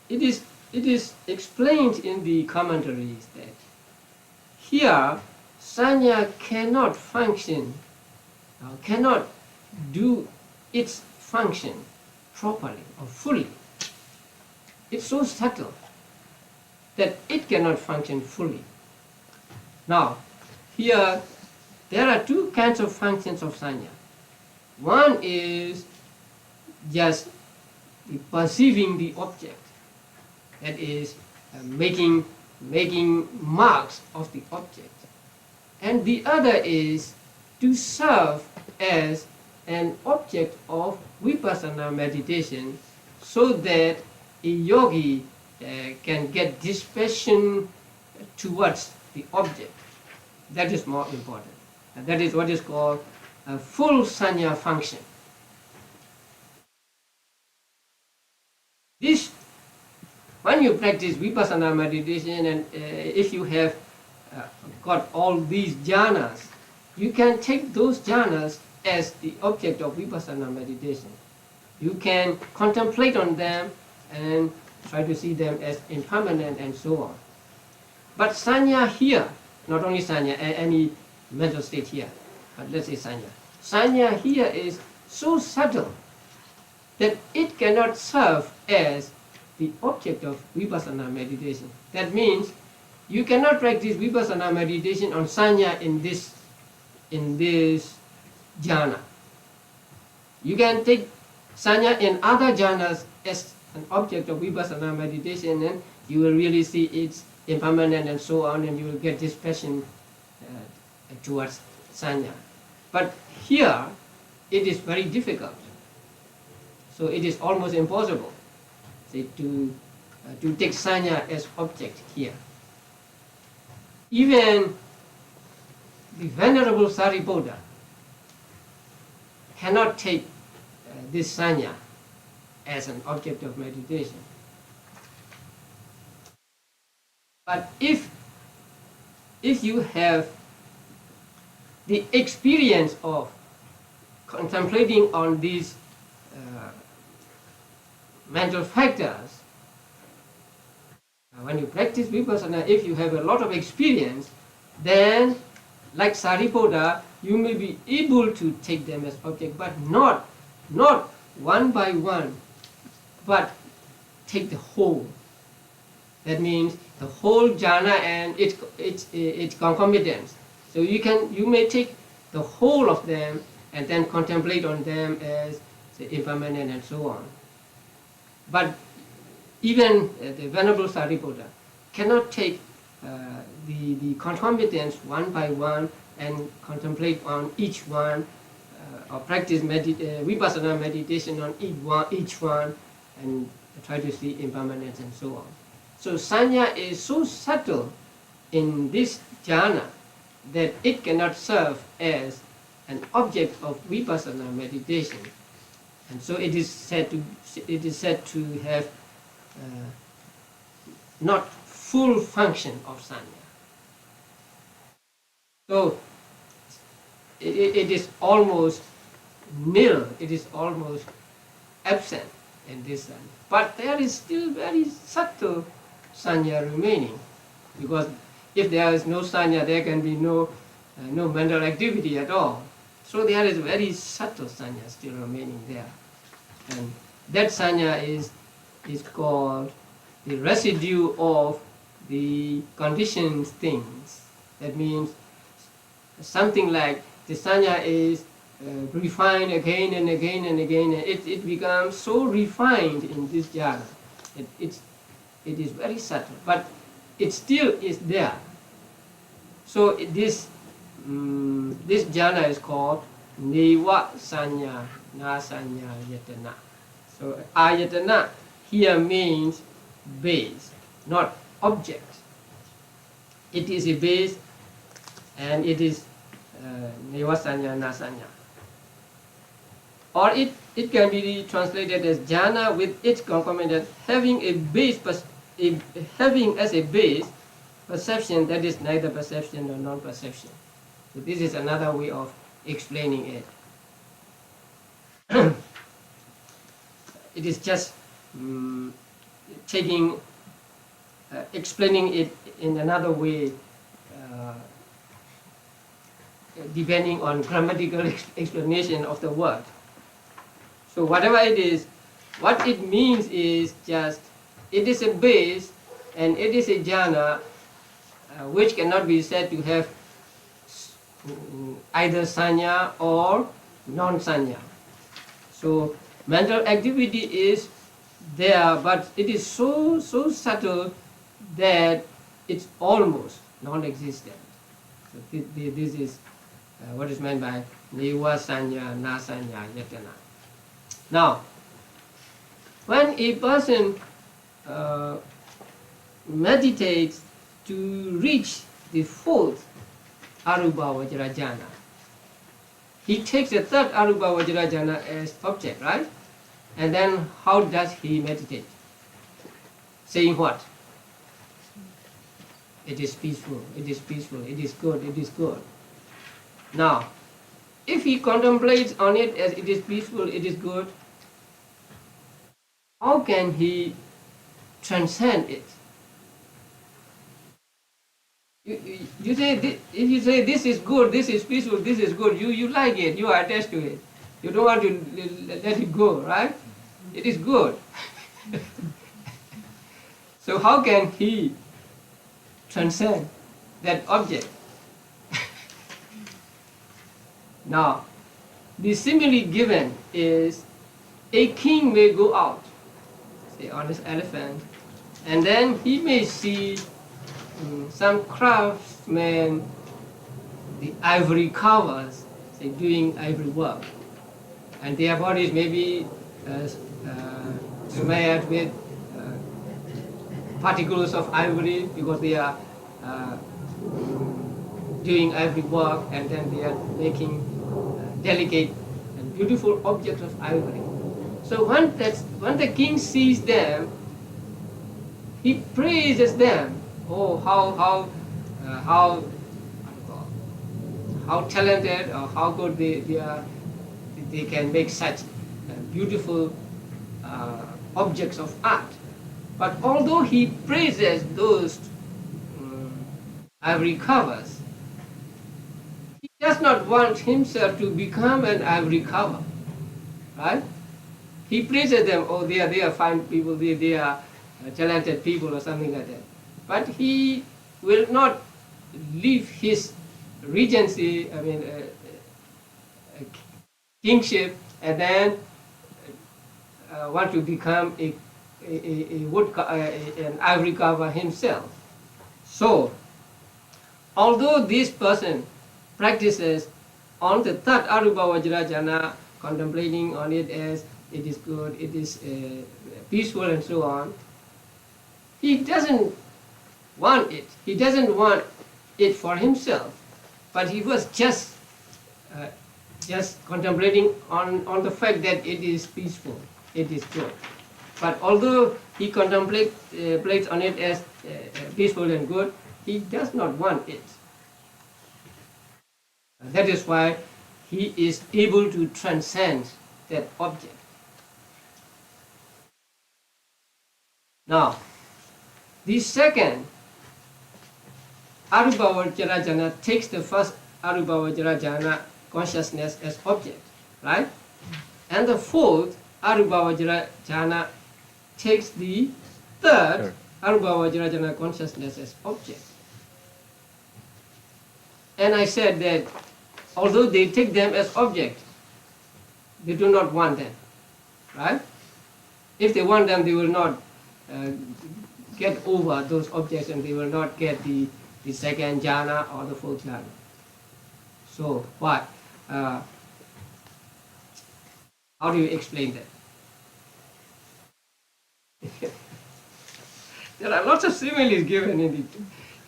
it is explained in the commentaries that here sanya cannot function, cannot do its function properly or fully. It's so subtle that it cannot function fully. Now, here there are two kinds of functions of sanya. One is just perceiving the object, that is making marks of the object. And the other is to serve as an object of vipassana meditation, so that a yogi can get dispassion towards the object. That is more important. And that is what is called a full sanya function. This, when you practice vipassana meditation, and if you have got all these jhanas, you can take those jhanas as the object of vipassana meditation. You can contemplate on them and try to see them as impermanent and so on. But sanya here, not only sanya, any mental state here, but let's say sanya. Sanya here is so subtle that it cannot serve as the object of vipassana meditation. That means you cannot practice vipassana meditation on sanya in this jhana. You can take sanya in other jhanas as an object of vipassana meditation, and you will really see its impermanent and so on, and you will get this passion towards sanya. But here it is very difficult. So it is almost impossible, say, to take sanya as object here. Even the Venerable Sariputta cannot take this sanya as an object of meditation. But if you have the experience of contemplating on these mental factors, When you practice vipassana, if you have a lot of experience, then like Sariputta, you may be able to take them as object, but not one by one, but take the whole. That means the whole jhana and its concomitants. So you may take the whole of them and then contemplate on them as say, impermanent and so on. But even the Venerable Sariputta cannot take the concomitants one by one and contemplate on each one, or practice vipassana meditation on each one, and try to see impermanence and so on. So sanya is so subtle in this jhana that it cannot serve as an object of vipassana meditation, and so it is said to have not full function of sanya. So it is almost nil, it is almost absent in this sanya. But there is still very subtle sanya remaining, because if there is no sanya, there can be no mental activity at all. So there is very subtle sanya still remaining there. And that sanya is called the residue of the conditioned things. That means something like the sanya is refined again and again and again, and it becomes so refined in this jhana. It is very subtle, but it still is there. So this jhana is called Neva Sanya Na Sanya Yatana. So ayatana here means base, not object. It is a base, and it is Neva Sanya Na Sanya. Or it can be translated as jhana with its concomitant having a base, having as a base perception that is neither perception nor non-perception. So this is another way of explaining it. It is just explaining it in another way, depending on grammatical explanation of the word. So whatever it is, what it means is just, it is a base and it is a jhana which cannot be said to have either sanya or non-sanya. So mental activity is there, but it is so subtle that it's almost non-existent. So this is what is meant by Neva Sanya Na Sanya Yatana. Now, when a person meditates to reach the fourth Arupa Vajra jhana, he takes the third Arupa Vajra jhana as object, right? And then how does he meditate? Saying what? It is peaceful, it is peaceful, it is good, it is good. Now, if he contemplates on it as it is peaceful, it is good, how can he transcend it? You say, if you say this is good, this is peaceful, this is good, you like it, you are attached to it. You don't want to let it go, right? It is good. So how can he transcend that object? Now, the simile given is a king may go out, say on his elephant, and then he may see some craftsmen, the ivory carvers, say doing ivory work, and their bodies may be smeared with particles of ivory because they are doing ivory work, and then they are making delicate and beautiful objects of ivory. So when the king sees them, he praises them. Oh, how talented or how good they are! They can make such beautiful objects of art. But although he praises those ivory covers, he does not want himself to become an ivory cover, right? He praises them, oh, they are fine people, they are talented people or something like that. But he will not leave his regency, kingship, and then want to become an ivory cover himself. So, although this person practices on the third Arupa Vajrayana, contemplating on it as it is good, it is peaceful and so on, he doesn't want it. He doesn't want it for himself, but he was just contemplating on the fact that it is peaceful, it is good. But although he contemplates on it as peaceful and good, he does not want it. That is why he is able to transcend that object. Now, the second Arupa Vajrayana takes the first Arupa Vajrayana consciousness as object, right? And the fourth Arupa Vajrayana takes the third Arupa Vajrayana consciousness as object. And I said that although they take them as object, they do not want them, right? If they want them, they will not get over those objects, and they will not get the second jhana or the fourth jhana. So what? How do you explain that? There are lots of similes given in the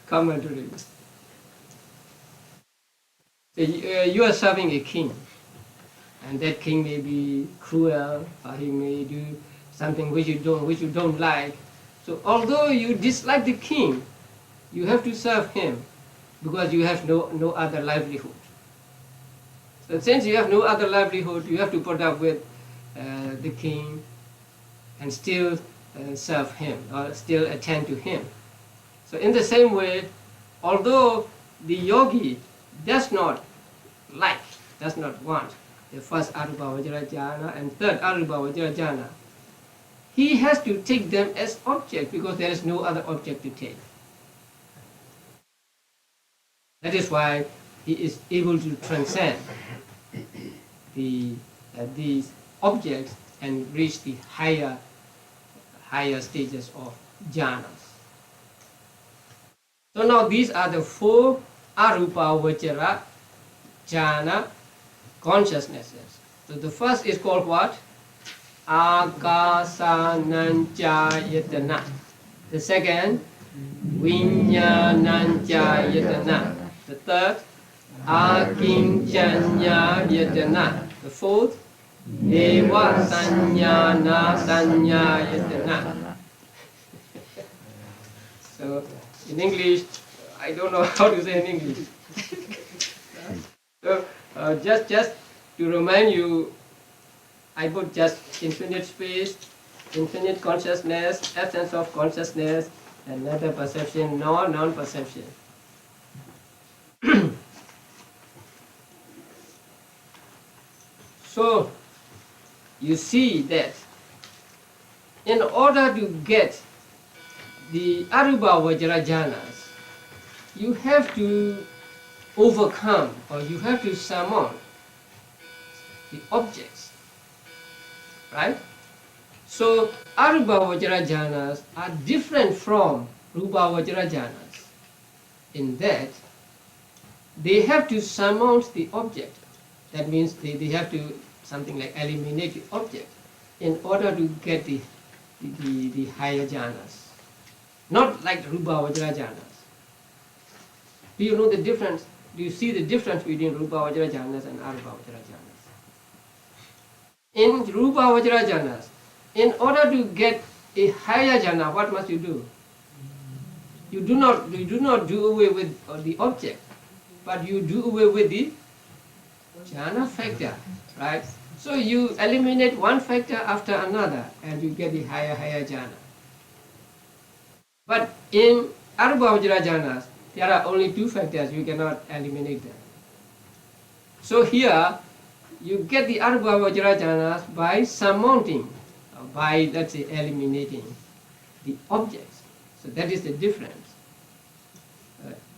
commentary. So you are serving a king, and that king may be cruel, or he may do something which you don't like. So although you dislike the king, you have to serve him because you have no other livelihood. So since you have no other livelihood, you have to put up with the king and still serve him or still attend to him. So in the same way, although the yogi does not want the first Arupa Vajrayana and third Arupa Vajrayana, he has to take them as object because there is no other object to take. That is why he is able to transcend these objects and reach the higher stages of jhanas. So now these are the four Arupa Vajrayana consciousnesses. So the first is called what? Akasananchayatana. The second, Vinyananchayatana. The third, Akinchanyayatana. The fourth, Eva Sanyana Sanyayatana. So in English, I don't know how to say in English. So just to remind you, I put just infinite space, infinite consciousness, absence of consciousness, and matter perception, non-perception. So you see that in order to get the Arupa Vajrayanas, you have to overcome or you have to summon the objects, right? So Arupa Vajrayanas are different from Rupa Vajrayanas in that they have to surmount the object. That means they have to something like eliminate the object in order to get the higher jhanas. Not like Rupa Vajrayanas. Do you know the difference? Do you see the difference between Rupa Vajrayanas and Arupa Vajrayanas? In Rupa Vajrayanas, in order to get a higher jhana, what must you do? You do not do away with the object, but you do away with the jhana factor, right? So you eliminate one factor after another, and you get the higher jhana. But in Arupa Vajra jhanas, there are only two factors, you cannot eliminate them. So here, you get the Arupa Vajra jhanas by surmounting, by, let's say, eliminating the objects. So that is the difference.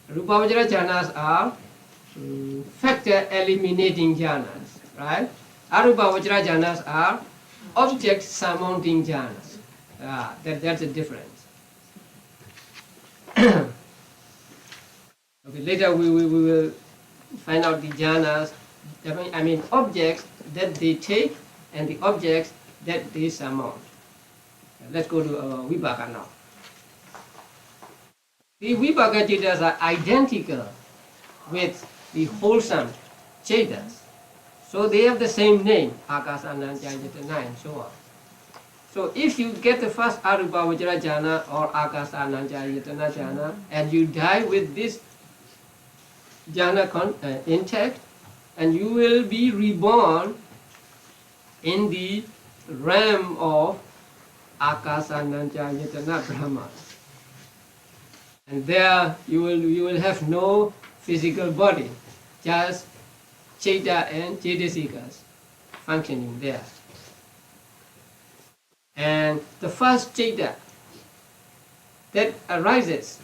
Rupa Vajra jhanas are factor eliminating jhanas, right? Arupa Vajra jhanas are object surmounting jhanas. That's the difference. Okay, later we will find out the jhanas, I mean objects that they take and the objects that they surmount. Let's go to Vipaka now. The Vipaka Chetas are identical with the wholesome Chetas. So they have the same name, Akasa, Ananja, Yatana, and so on. So if you get the first Arupa Vajra jhana or Akasa, Ananja, Yatana jhana, and you die with this jhana intact, and you will be reborn in the realm of Akasa, Ananja, Yatana, Brahma. And there you will have no physical body, just Cheta and Chetasikas functioning there. And the first Cheta that arises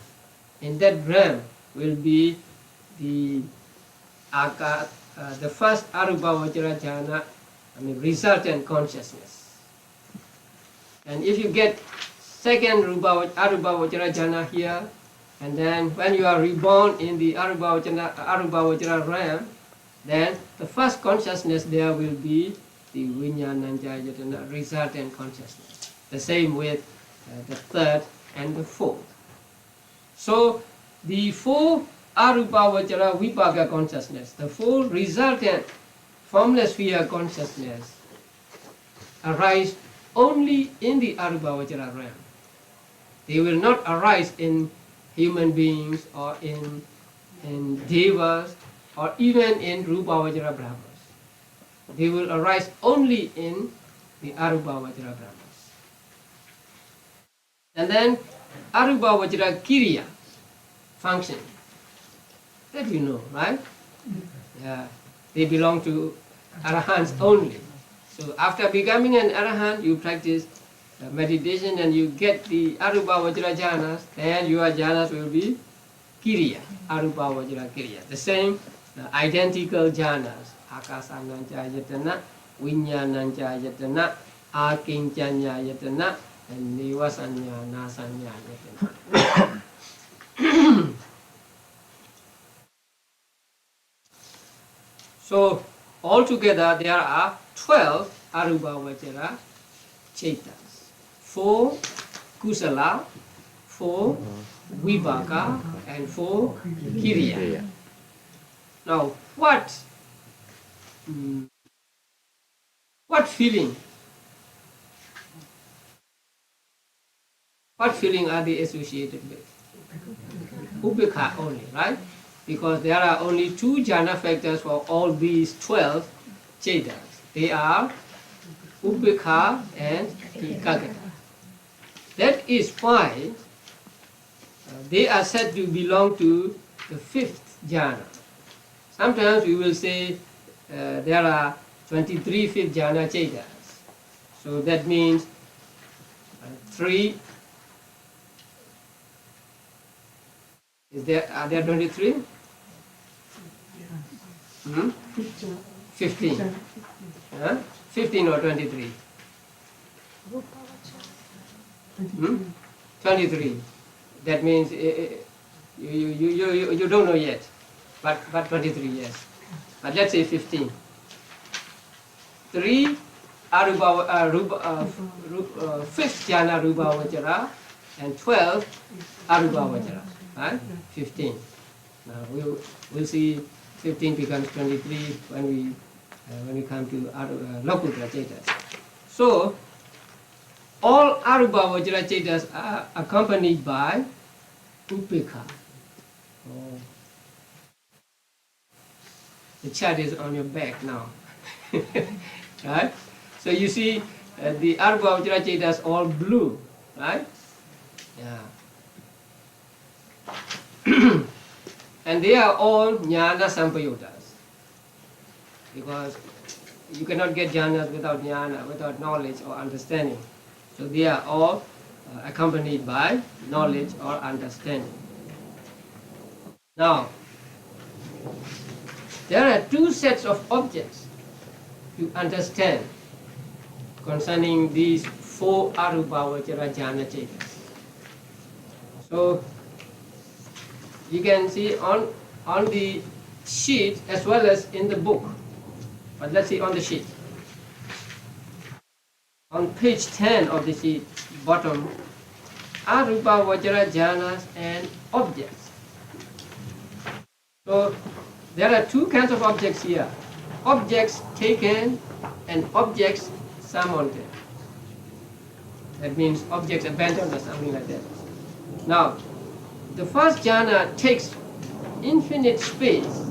in that realm will be the first Arupa Vajra jhana, resultant consciousness. And if you get second Arupa Vajra jhana here, and then when you are reborn in the Arupa Vajra realm, then the first consciousness there will be the Vijnananjayatana resultant consciousness. The same with the third and the fourth. So the four Arupa Vajra Vipaka consciousness, the four resultant formless sphere consciousness arise only in the Arupa Vajra realm. They will not arise in human beings or in devas or even in Rupa Vajra Brahmas. They will arise only in the Arupa Vajra Brahmas. And then Arupa Vajra Kiriya function. That you know, right? Yeah, they belong to Arahants only. So after becoming an Arahant, you practice meditation and you get the Arupa Vajra jhanas, then your jhanas will be Kiriya, Arupa Vajra Kiriya. The same identical jhanas, Akasananjayatana, Vijnananjayatana, Akinchanyayatana, and Nivasanya Nasanyayatana. So altogether there are 12 Arupa Vajra Chetas. 4 Kusala, 4 Vipaka, and 4 Kiriya. Now, what feeling? What feeling are they associated with? Upekha only, right? Because there are only 2 jhana factors for all these 12 chetas. They are Upekha and Ekaggata. That is why they are said to belong to the 5th jhana. Sometimes we will say there are 23 5th jhana chetas. So that means 3. Are there 23? 15. 15 or 23? 23. That means you don't know yet, but 23, yes. But let's say 15. 3 5th jhana Rupa Vajra and 12 Arupa Vajra. Right? 15. Now we'll see 15 becomes 23 when we come to Lokutra Chetas. So all Arupa Vajra Chetas are accompanied by Upekha. Oh. The chart is on your back now. Right? So you see the Arupa Vajra Chetas all blue, right? Yeah. And they are all jnana sampayotas. Because you cannot get jhanas without jnana, without knowledge or understanding. So they are all accompanied by knowledge or understanding. Now, there are two sets of objects to understand concerning these four arubhavachara jhana chetas. So, you can see on the sheet as well as in the book. But let's see on the sheet. On page 10 of the sheet, bottom, arubhavachara jhanas and objects. So, there are two kinds of objects here. Objects taken and objects summoned. That means objects abandoned or something like that. Now, the first jhana takes infinite space,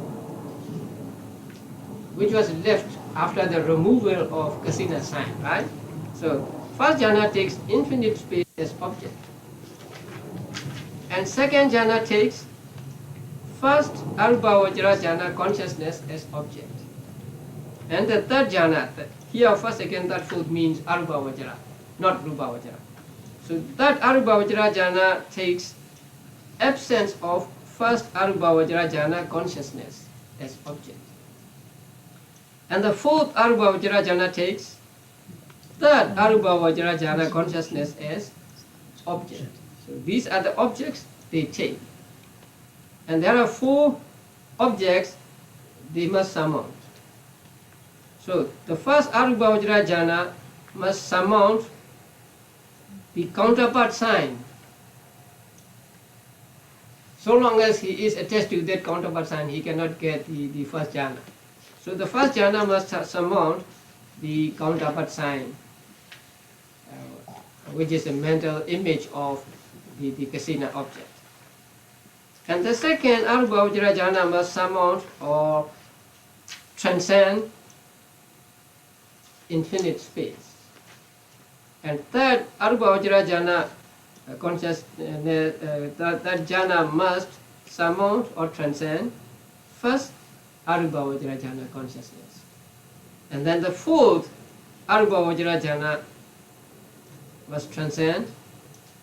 which was left after the removal of kasina sign, right? So, first jhana takes infinite space as object. And second jhana takes first arubhavachara jhana consciousness as object. And the third jhana, here first, second, third, fourth means arubhavachara, not rupavachara. So third arubhavachara jhana takes absence of first arubhavachara jhana consciousness as object. And the fourth arubhavachara jhana takes third arubhavachara jhana consciousness as object. So these are the objects they take. And there are four objects they must surmount. So the first arubhavachara jhana must surmount the counterpart sign. So long as he is attached to that counterpart sign, he cannot get the first jhana. So the first jhana must surmount the counterpart sign, which is a mental image of the kasina object. And the second arubhavachara jhana must surmount or transcend infinite space. And third arubhavachara jhana consciousness, that jhana must surmount or transcend first arubhavachara jhana consciousness. And then the fourth arubhavachara jhana must transcend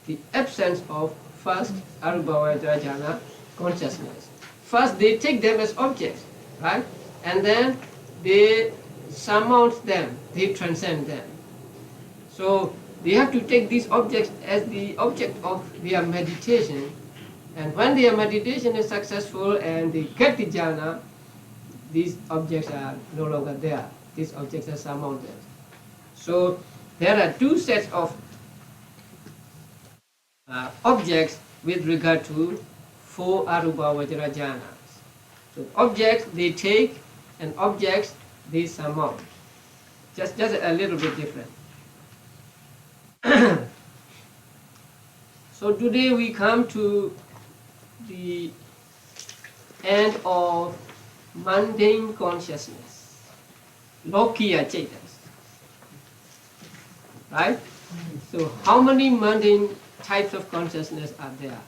the absence of first arubhavachara jhana consciousness. First they take them as objects, right? And then they surmount them, they transcend them. So they have to take these objects as the object of their meditation, and when their meditation is successful and they get the jhana, these objects are no longer there. These objects are surmounted. So there are two sets of objects with regard to four arubhavachara jhanas. So objects they take and objects they surmount. Just a little bit different. So today we come to the end of mundane consciousness, Lokiya Chetas. Right? So how many mundane types of consciousness are there?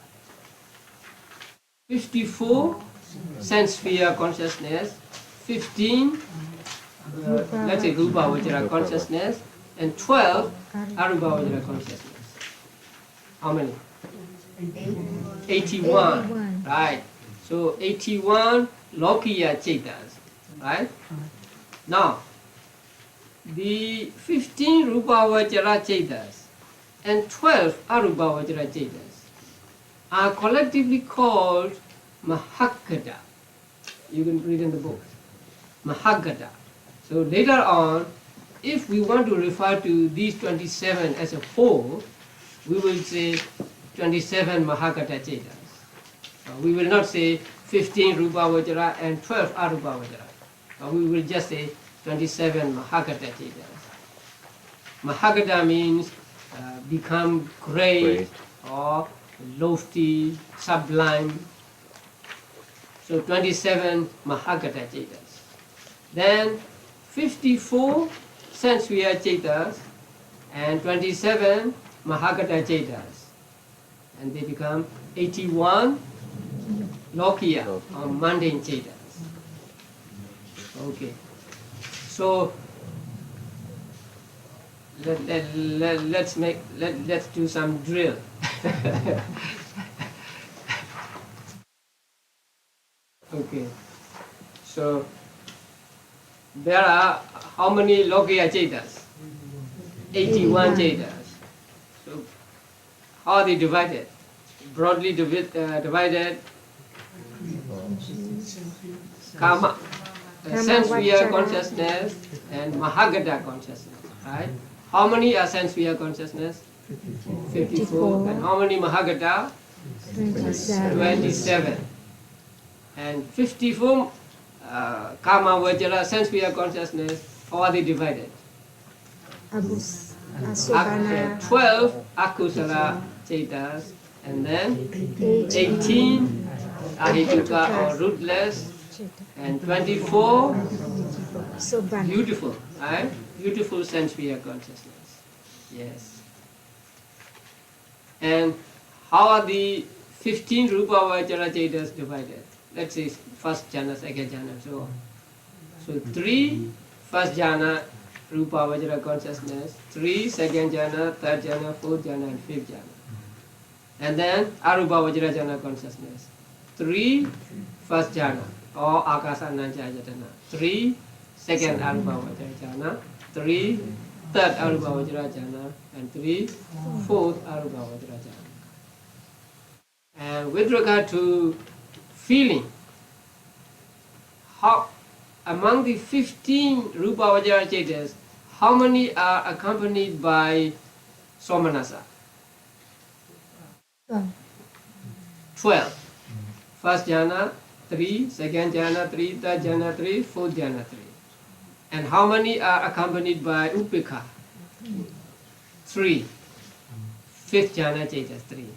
54 sense sphere consciousness, 15 let's say rupavachara consciousness, and 12 arubhavachara consciousness. How many? 81. Right. So 81 Lokiya Chetas. Right? Now, the 15 rupavachara Chetas and 12 arubhavachara Chetas are collectively called Mahagata. You can read in the book. Mahagata. So later on, if we want to refer to these 27 as a whole, we will say 27 Mahagata Chetas. We will not say 15 Rupavachara and 12 Arupavachara. We will just say 27 Mahagata Chetas. Mahagata means become great or lofty, sublime. So 27 Mahagata Chetas. Then 54 sense sphere Chetas and 27 Mahagata Chetas. And they become 81 Lokiya or mundane Chetas. Okay. So let's do some drill. Okay. So there are how many Lokiya Chetas? 81 Chetas. So how are they divided? Broadly divided. Kama, sense sphere consciousness and Mahagata consciousness, right? How many are sense sphere consciousness? 54. And how many Mahagata? 27. And 54 Kama Vajra sense sphere consciousness, how are they divided? 12 Akusala Chetas, and then 18 Ahituka or rootless, and 24 beautiful, right? Beautiful sense sphere consciousness. Yes. And how are the 15 Rupa Vajra Chetas divided? Let's say first jhana, second jhana, so on. So 3 first jhana Rupa Vajra consciousness, 3 second jhana, third jhana, fourth jhana, and fifth jhana. And then Arupa Vajra jhana consciousness, 3 first jhana or Akasa Nancha Jatana, 3 second Arupa Vajra jhana, 3 third Arupa Vajra jhana, and 3 fourth Arupa Vajra jhana. And with regard to feeling, how among the 15 Rupa Vajra Chetas, how many are accompanied by Somanasa? 12. First jhana 3, second jhana 3, third jhana 3, fourth jhana 3. And how many are accompanied by Upekha? 3. Fifth jhana Chetas 3.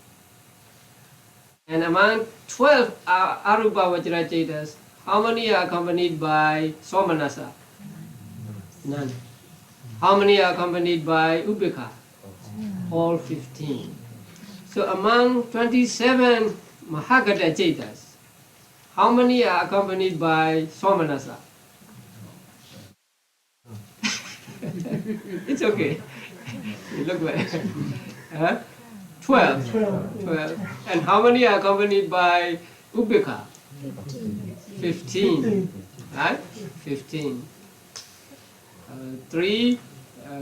And among 12 Arupa Vajra Chetas, how many are accompanied by Somanasa? None. How many are accompanied by Upekha? All 15. So among 27 Mahagata Chetas, how many are accompanied by Somanasa? It's okay. You look well. 12. 12. And how many are accompanied by Upekha? 15. Right? 15. 3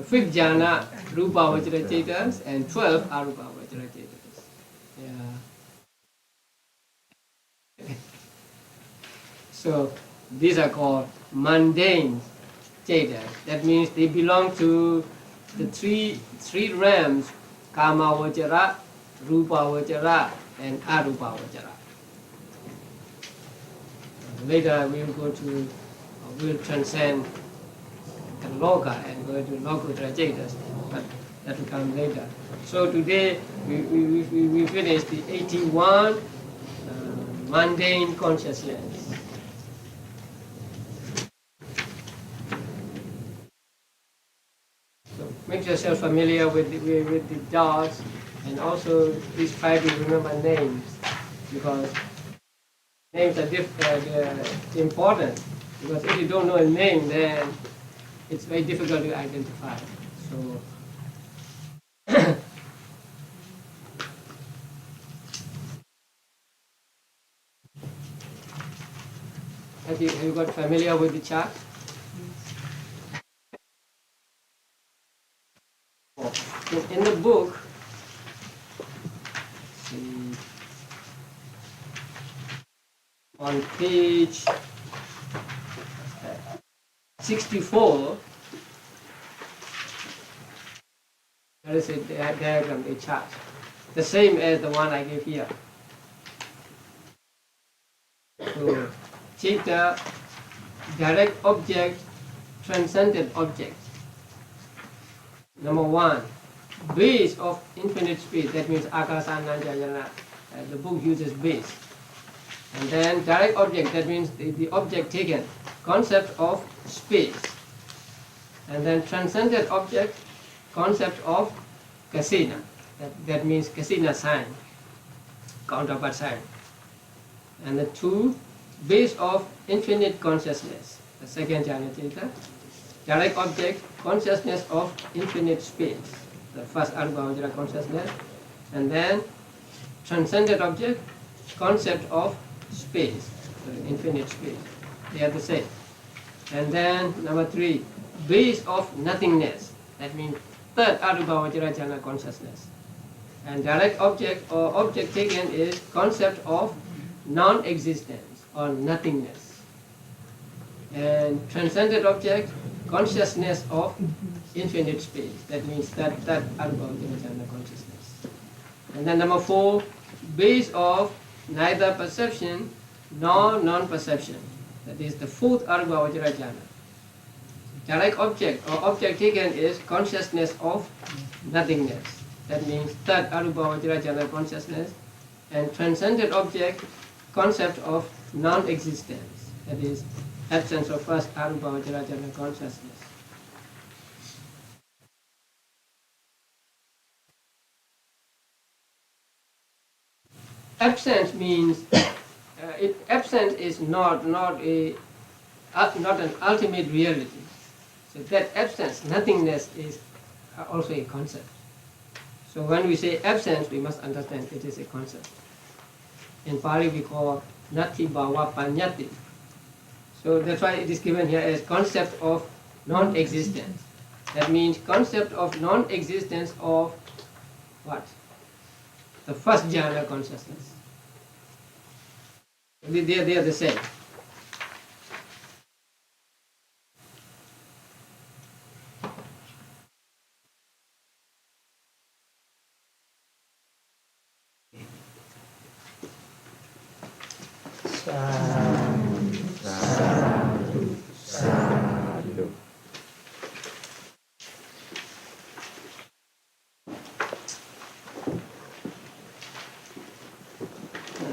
fifth jhana Rupa Vajra Chetas and 12 Arupa Vajra Chetas. Yeah. So these are called mundane Chetas. That means they belong to the three realms: Kama Vajra, Rupa Vajra, and Arupa Vajra. Later we'll transcend the Loka and go to Lokuttara Chetas, but that will come later. So today we finished the 81 mundane consciousness. So make yourself familiar with the dots, and also please try to remember names, because names are important. Because if you don't know a name, then it's very difficult to identify. So have you got familiar with the chart? In the book, see, on page 64, there is a diagram, a chart, the same as the one I gave here. So, Chitta, direct object, transcendent object. Number 1, base of infinite space, that means Akasa Nanjayana. The book uses base. And then direct object, that means the object taken, concept of space. And then transcendent object, concept of kasina. That means kasina sign, counterpart sign. And the 2, base of infinite consciousness. The second jhana cita. Direct object, consciousness of infinite space. The first Arubhavajra consciousness. And then transcendent object, concept of space, infinite space. They are the same. And then number 3, base of nothingness. That means third Arubhavajra jhana consciousness. And direct object or object taken is concept of non-existence or nothingness. And transcendent object, consciousness of infinite space. That means that Arubhavajra jhana consciousness. And then number 4, base of neither perception nor non-perception. That is the fourth Arubhavajra jhana. Direct object or object taken is consciousness of nothingness. That means third Arubhavajra jhana consciousness. And transcendent object, concept of non-existence. That is absence of first Arubhavajra jhana consciousness. Absence means absence is not an ultimate reality. So that absence, nothingness, is also a concept. So when we say absence, we must understand it is a concept. In Pali we call nati bhava panyati. So that's why it is given here as concept of non-existence. That means concept of non-existence of what? The first jhana consciousness. They are the same.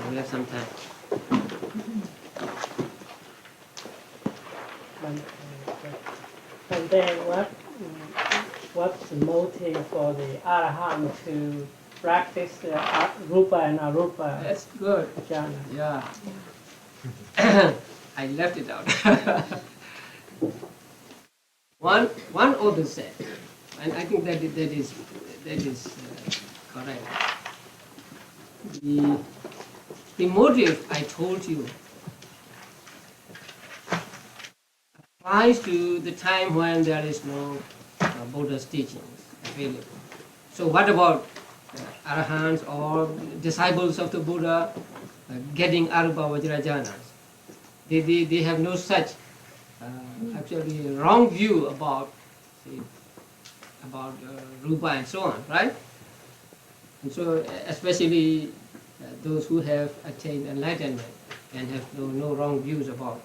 We have some time. And then what's the motive for the Arahant to practice the Rupa and Arupa That's good. jhana? Yeah. I left it out. One author said, and I think that is correct. The motive I told you applies to the time when there is no Buddha's teachings available. So what about Arahants or disciples of the Buddha getting Arubhavajra jhanas? They have no such actually wrong view about Rupa and so on, right? And so especially those who have attained enlightenment and have no wrong views about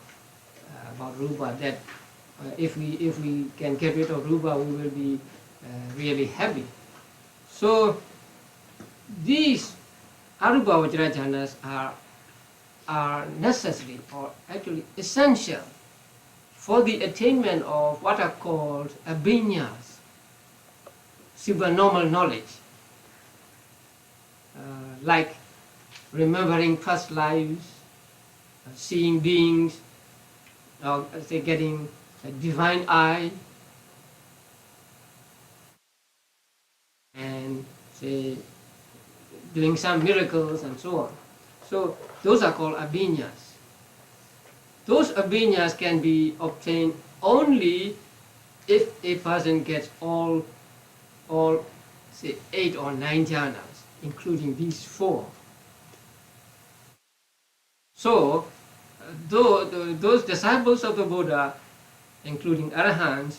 Rupa, that if we can get rid of Rupa, we will be really happy. So these Arubhavajra jhanas are necessary or actually essential for the attainment of what are called abhinyas, supernormal knowledge, like remembering past lives, seeing beings, or say getting a divine eye, and say doing some miracles and so on. So those are called abhinyas. Those abhinyas can be obtained only if a person gets all say 8 or 9 jhanas, including these 4. So those disciples of the Buddha, including Arahants,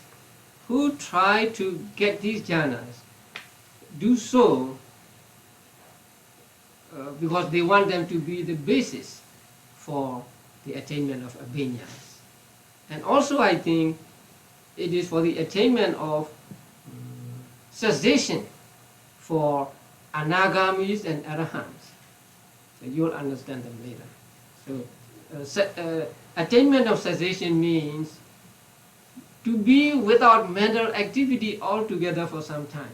who try to get these jhanas, do so because they want them to be the basis for the attainment of abhinyas. And also I think it is for the attainment of cessation for anagamis and arahants. So you'll understand them later. So attainment of cessation means to be without mental activity altogether for some time.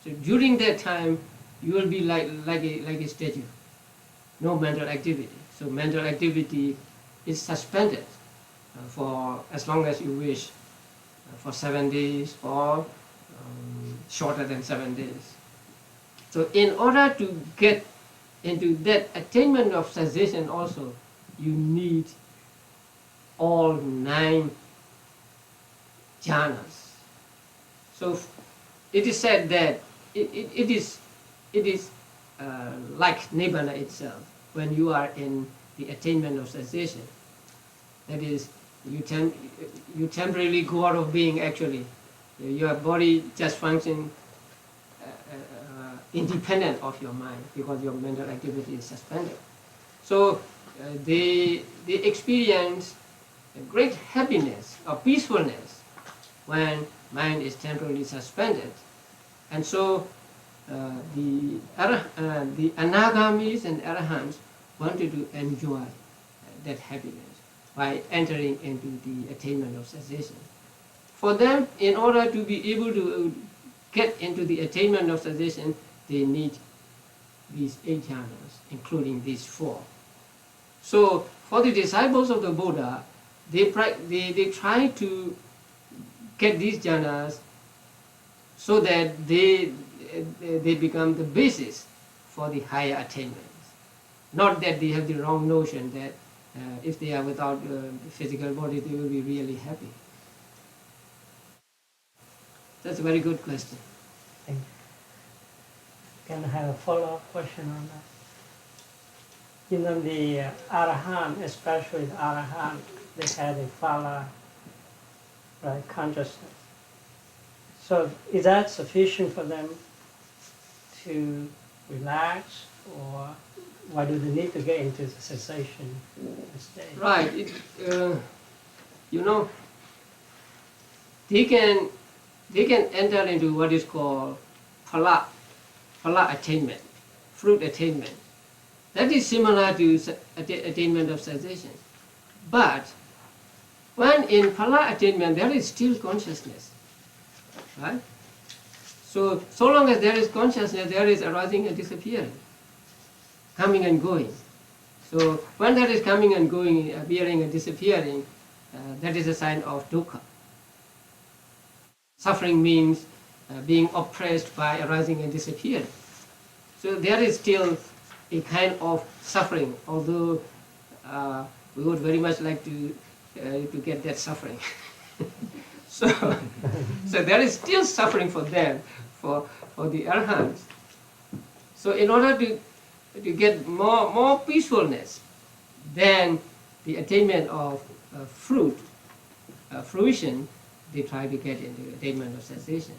So during that time, you will be like a statue. no mental activity. So mental activity is suspended for as long as you wish, for 7 days or shorter than 7 days. So in order to get into that attainment of cessation also, you need all 9 jhanas. So it is said that it is like nibbana itself. When you are in the attainment of cessation, that is, you temporarily go out of being actually. Your body just functions independent of your mind because your mental activity is suspended. So they experience a great happiness or peacefulness when mind is temporarily suspended. And so the anagamis and arahants wanted to enjoy that happiness by entering into the attainment of cessation. For them, in order to be able to get into the attainment of cessation, they need these 8 jhanas, including these 4. So for the disciples of the Buddha, they try to get these jhanas so that they become the basis for the higher attainments. Not that they have the wrong notion that if they are without physical body, they will be really happy. That's a very good question. Thank you. Can I have a follow-up question on that? You know, the Arahant, especially the Arahant, they had a phala, right, consciousness. So is that sufficient for them to relax, or why do they need to get into the cessation state? Right. You know, they can enter into what is called phala attainment, fruit attainment. That is similar to attainment of cessation. But when in phala attainment, there is still consciousness, right? So long as there is consciousness, there is arising and disappearing, coming and going. So when there is coming and going, appearing and disappearing, that is a sign of dukkha. Suffering means being oppressed by arising and disappearing. So there is still a kind of suffering, although we would very much like to get that suffering. so there is still suffering for them, for the arahants. So in order to get more peacefulness, then the attainment of fruition, they try to get into attainment of cessation.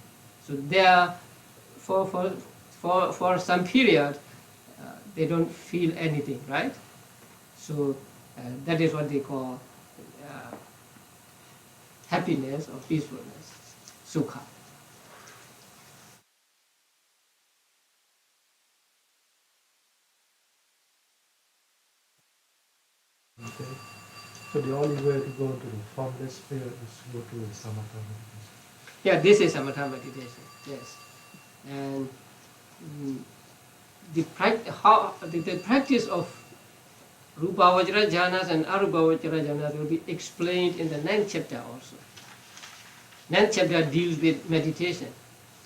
So there, for some period, they don't feel anything, right? So that is what they call happiness or peacefulness, sukha. Okay. So the only way to go to the formless sphere is to go to the samatha meditation. Yeah, this is samatha meditation, yes. And the practice of Rupa Vajra jhanas and Arupa Vajra jhanas will be explained in the 9th chapter also. 9th chapter deals with meditation,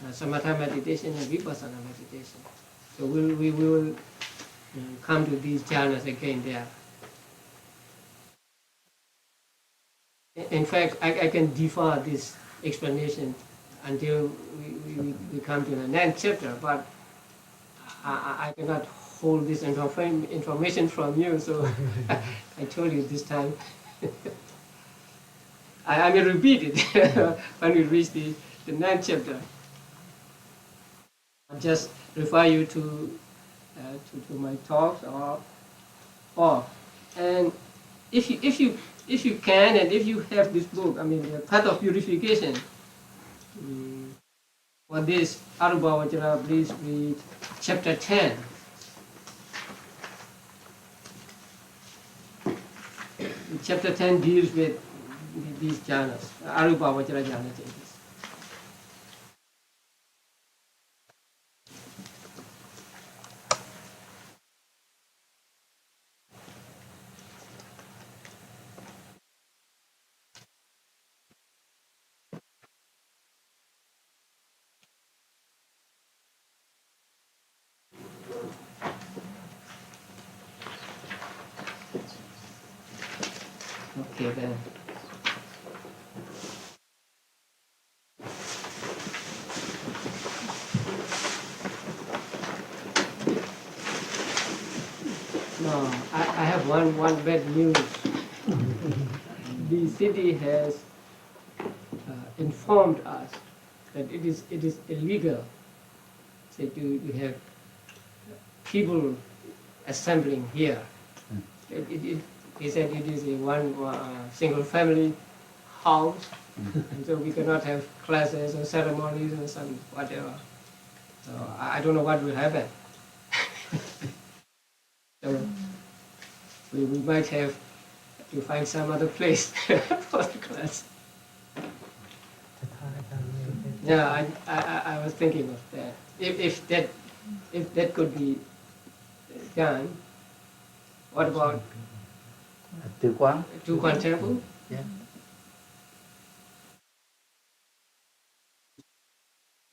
samatha meditation and vipassana meditation. So we will come to these jhanas again there. In fact, I can defer this explanation until we come to the 9th chapter, but I cannot hold this information from you, so I told you this time. I may repeat it when we reach the 9th chapter. I'll just refer you to my talks and if you can, and if you have this book, I mean, the Path of Purification, for this Arupa Vajra, please read chapter 10. Chapter 10 deals with these jhanas, Arupa Vajra jhana changes. Okay then. No, I have one bad news. The city has informed us that it is illegal, say, to have people assembling here. He said it is a one single family house, and so we cannot have classes or ceremonies or some whatever. So I don't know what will happen. So we might have to find some other place for the class. Yeah, I was thinking of that. If that could be done, what about Từ quán. Tu Quan Temple? Yeah.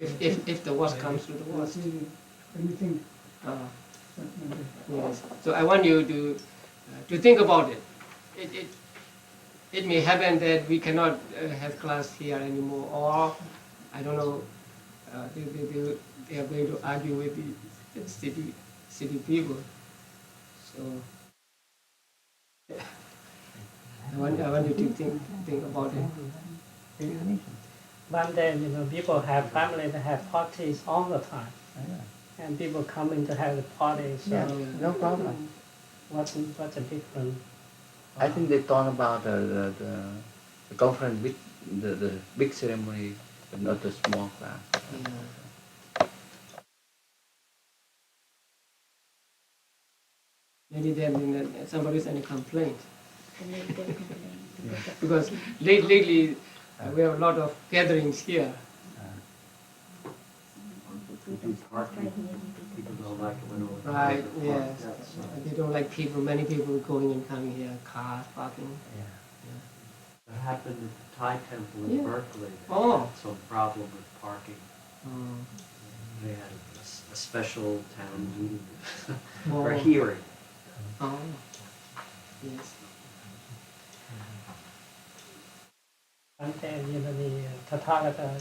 If the worst comes to the worst. What do you think? Yes. So I want you to think about it. It may happen that we cannot have class here anymore, or I don't know. They are going to argue with the city people. So I want you to think about it. One day, people have family that have parties all the time, and people coming to have the parties. So Yeah, no problem. what's the difference? I think they talk about the conference with the big ceremony, but not the small class. Maybe then somebody sent a complaint. Maybe they'll complain. Because lately we have a lot of gatherings here. People don't like it when over. Right, yes. They don't like many people going and coming here, cars, parking. That happened at the Thai temple in Yeah. Berkeley. They Oh. had some problem with parking. Mm. They had a special town meeting Oh. for hearing. Oh, yes. One day, the Tathagata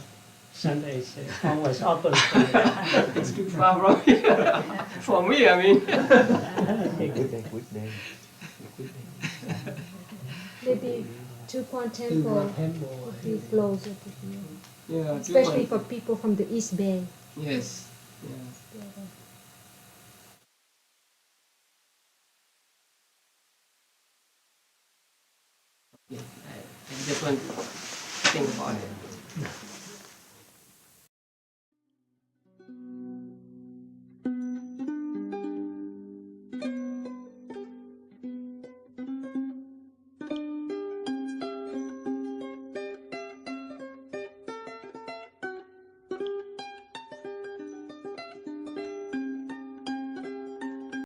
Center is always open for you. It's too far from here. For me, I mean. Weekday. Maybe Tu Quan Temple would be closer to you, Yeah, especially for people from the East Bay. Yes. Yeah. Yeah, I just want to think about it.